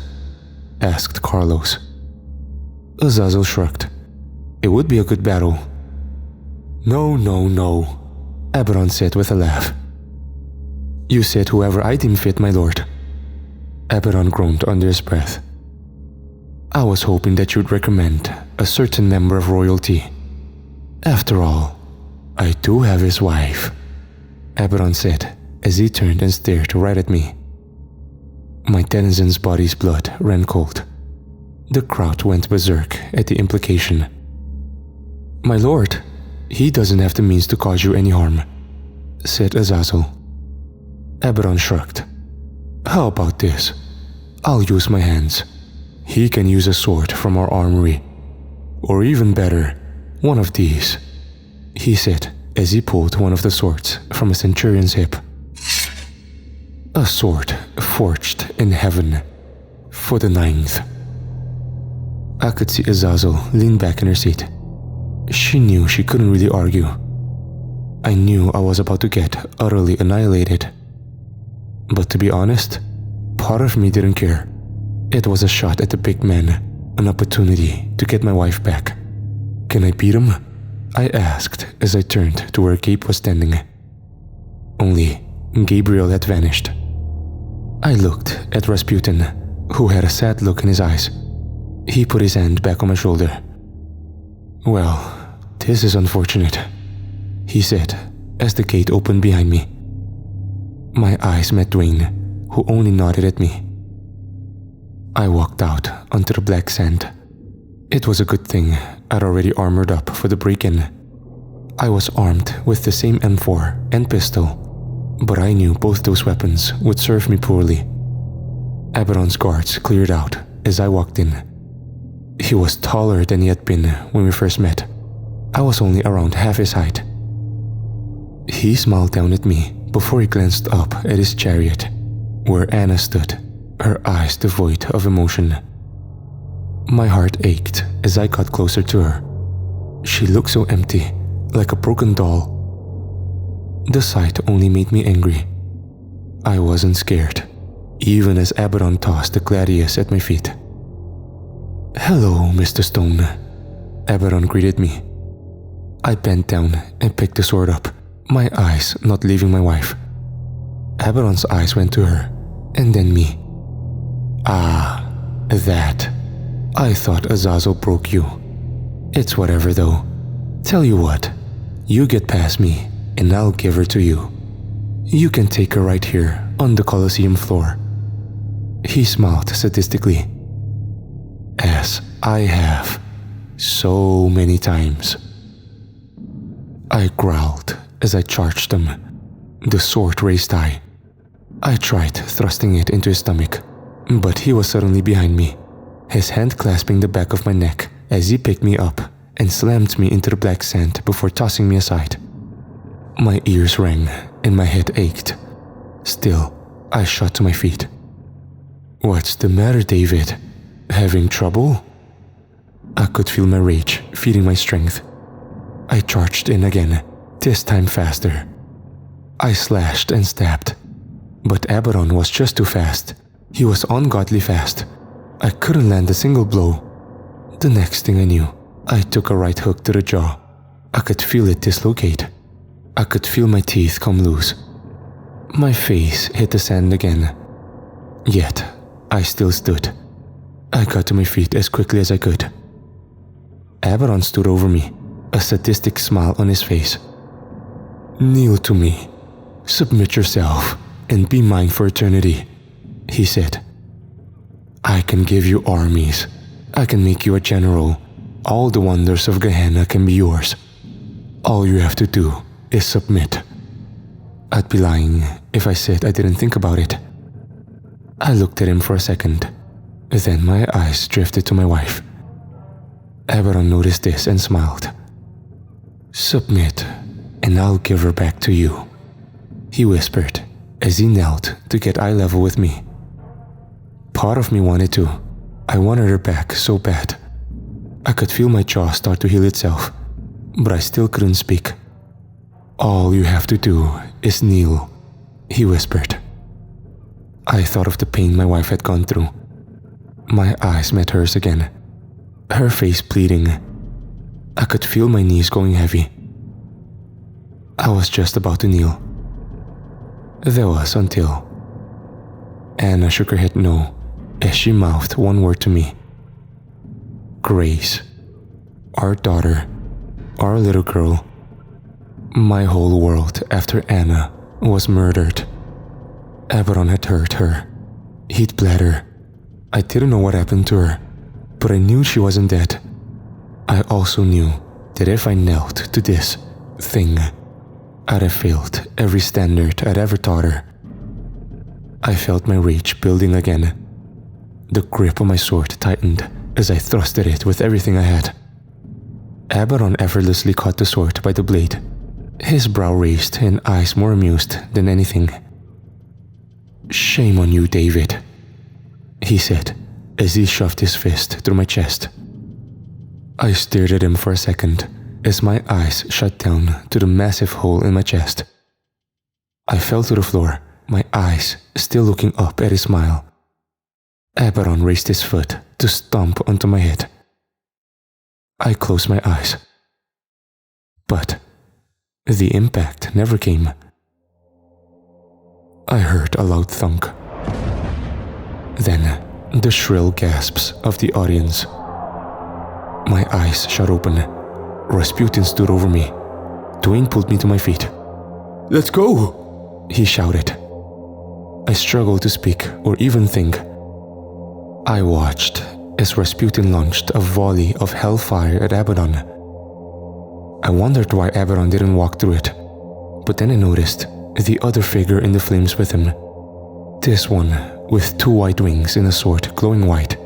Asked Carlos. Azazel shrugged. It would be a good battle. No, Abaddon said with a laugh. You said whoever I deem fit, my lord. Abaddon groaned under his breath. I was hoping that you'd recommend a certain member of royalty. After all, I do have his wife, Abaddon said as he turned and stared right at me. My denizen's body's blood ran cold. The crowd went berserk at the implication. My lord, he doesn't have the means to cause you any harm, said Azazel. Abaddon shrugged. How about this? I'll use my hands. He can use a sword from our armory. Or even better, one of these, he said as he pulled one of the swords from a centurion's hip. A sword forged in heaven for the 9th. I could see Azazel lean back in her seat. She knew she couldn't really argue. I knew I was about to get utterly annihilated. But to be honest, part of me didn't care. It was a shot at the big man, an opportunity to get my wife back. Can I beat him? I asked as I turned to where Gabe was standing. Only Gabriel had vanished. I looked at Rasputin, who had a sad look in his eyes. He put his hand back on my shoulder. Well, this is unfortunate, he said as the gate opened behind me. My eyes met Dwayne, who only nodded at me. I walked out onto the black sand. It was a good thing I'd already armored up for the break-in. I was armed with the same M4 and pistol, but I knew both those weapons would serve me poorly. Abaddon's guards cleared out as I walked in. He was taller than he had been when we first met. I was only around half his height. He smiled down at me before he glanced up at his chariot, where Anna stood, her eyes devoid of emotion. My heart ached as I got closer to her. She looked so empty, like a broken doll. The sight only made me angry. I wasn't scared, even as Abaddon tossed the gladius at my feet. Hello, Mr. Stone, Abaddon greeted me. I bent down and picked the sword up, my eyes not leaving my wife. Abaddon's eyes went to her, and then me. Ah, that. I thought Azazel broke you. It's whatever though. Tell you what, you get past me and I'll give her to you. You can take her right here on the Colosseum floor. He smiled sadistically. As I have, so many times. I growled as I charged him, the sword raised high. I tried thrusting it into his stomach, but he was suddenly behind me, his hand clasping the back of my neck as he picked me up and slammed me into the black sand before tossing me aside. My ears rang and my head ached. Still, I shot to my feet. What's the matter, David? Having trouble? I could feel my rage feeding my strength. I charged in again, this time faster. I slashed and stabbed, but Abaddon was just too fast. He was ungodly fast. I couldn't land a single blow. The next thing I knew, I took a right hook to the jaw. I could feel it dislocate. I could feel my teeth come loose. My face hit the sand again. Yet, I still stood. I got to my feet as quickly as I could. Abaddon stood over me, a sadistic smile on his face. "Kneel to me. Submit yourself, and be mine for eternity," he said. "I can give you armies. I can make you a general. All the wonders of Gehenna can be yours. All you have to do is submit." I'd be lying if I said I didn't think about it. I looked at him for a second. Then my eyes drifted to my wife. Abaddon noticed this and smiled. "Submit, and I'll give her back to you," he whispered as he knelt to get eye level with me. Part of me wanted to. I wanted her back so bad. I could feel my jaw start to heal itself, but I still couldn't speak. "All you have to do is kneel," he whispered. I thought of the pain my wife had gone through. My eyes met hers again, her face bleeding. I could feel my knees going heavy. I was just about to kneel. That was until Anna shook her head no as she mouthed one word to me. "Grace. Our daughter. Our little girl. My whole world after Anna was murdered. Abaddon had hurt her. He'd bled her. I didn't know what happened to her, but I knew she wasn't dead. I also knew that if I knelt to this thing, I'd have failed every standard I'd ever taught her. I felt my rage building again. The grip of my sword tightened as I thrust at it with everything I had. Abaddon effortlessly caught the sword by the blade, his brow raised and eyes more amused than anything. "Shame on you, David," he said as he shoved his fist through my chest. I stared at him for a second as my eyes shut down to the massive hole in my chest. I fell to the floor, my eyes still looking up at his smile. Abaddon raised his foot to stomp onto my head. I closed my eyes. But the impact never came. I heard a loud thunk. Then the shrill gasps of the audience. My eyes shut open. Rasputin stood over me. Dwayne pulled me to my feet. "Let's go!" he shouted. I struggled to speak or even think. I watched as Rasputin launched a volley of hellfire at Abaddon. I wondered why Abaddon didn't walk through it, but then I noticed the other figure in the flames with him. This one with two white wings and a sword glowing white.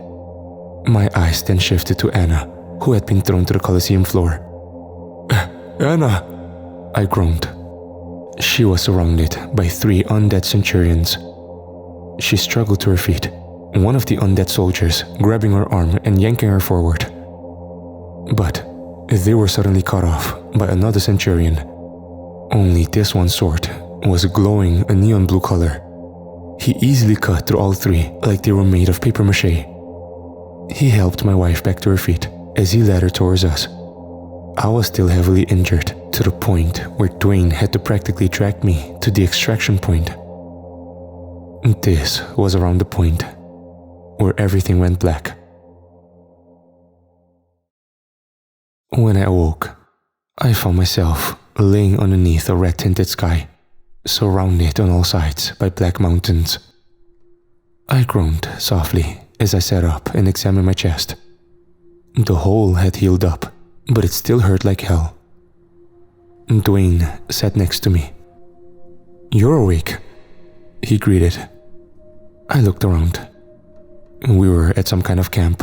My eyes then shifted to Anna, who had been thrown to the Colosseum floor. "Anna!" I groaned. She was surrounded by 3 undead centurions. She struggled to her feet, one of the undead soldiers grabbing her arm and yanking her forward. But they were suddenly cut off by another centurion. Only this one's sword was glowing a neon blue color. He easily cut through all 3 like they were made of paper mache. He helped my wife back to her feet as he led her towards us. I was still heavily injured to the point where Dwayne had to practically drag me to the extraction point. This was around the point where everything went black. When I awoke, I found myself laying underneath a red-tinted sky, surrounded on all sides by black mountains. I groaned softly as I sat up and examined my chest. The hole had healed up, but it still hurt like hell. Dwayne sat next to me. "You're awake," he greeted. I looked around. We were at some kind of camp,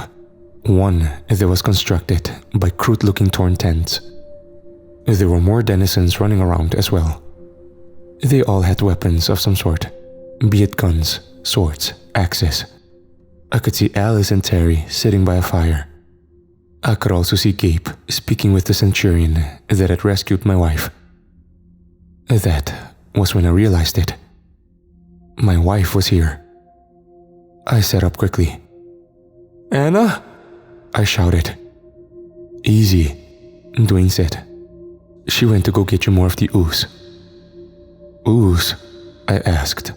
one that was constructed by crude-looking torn tents. There were more denizens running around as well. They all had weapons of some sort, be it guns, swords, axes. I could see Alice and Terry sitting by a fire. I could also see Gabe speaking with the centurion that had rescued my wife. That was when I realized it. My wife was here. I sat up quickly. "Anna?" I shouted. "Easy," Dwayne said. "She went to go get you more of the ooze." "Ooze?" I asked.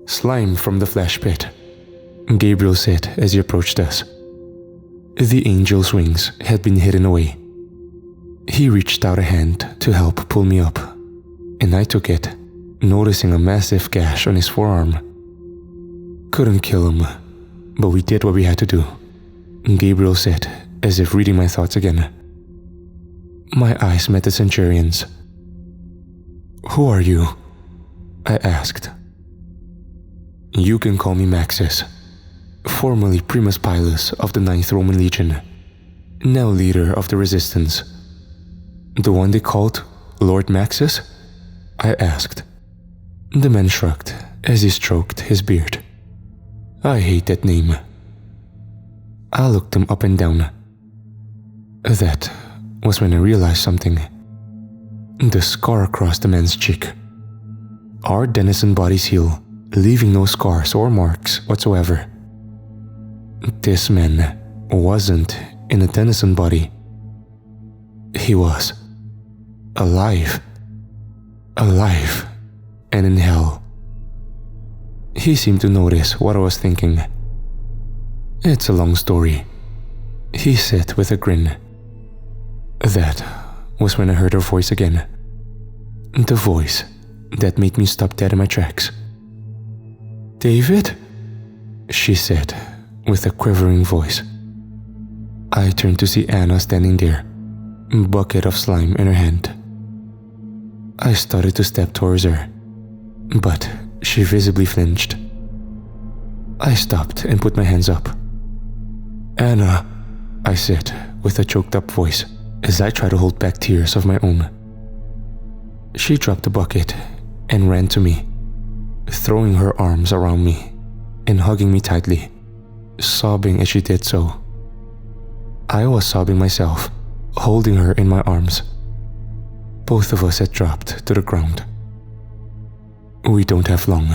"Slime from the flesh pit," Gabriel said as he approached us. The angel's wings had been hidden away. He reached out a hand to help pull me up, and I took it, noticing a massive gash on his forearm. "Couldn't kill him, but we did what we had to do," Gabriel said, as if reading my thoughts again. My eyes met the centurion's. "Who are you?" I asked. "You can call me Maxis, formerly Primus Pilus of the 9th Roman Legion, now leader of the Resistance." "The one they called Lord Maxis?" I asked. The man shrugged as he stroked his beard. "I hate that name." I looked him up and down. That was when I realized something. The scar across the man's cheek. Our denizen bodies heal, leaving no scars or marks whatsoever. This man wasn't in a denizen body. He was alive. Alive and in hell. He seemed to notice what I was thinking. "It's a long story," he said with a grin. That was when I heard her voice again. The voice that made me stop dead in my tracks. "David?" she said with a quivering voice. I turned to see Anna standing there, a bucket of slime in her hand. I started to step towards her, but she visibly flinched. I stopped and put my hands up. "Anna," I said with a choked up voice as I tried to hold back tears of my own. She dropped the bucket and ran to me, throwing her arms around me and hugging me tightly, sobbing as she did so. I was sobbing myself, holding her in my arms. Both of us had dropped to the ground. "We don't have long,"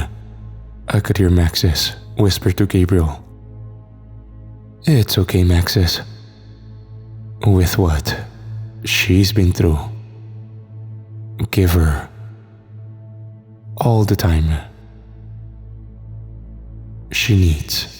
I could hear Maxis whisper to Gabriel. "It's okay, Maxis. With what she's been through, give her all the time she needs."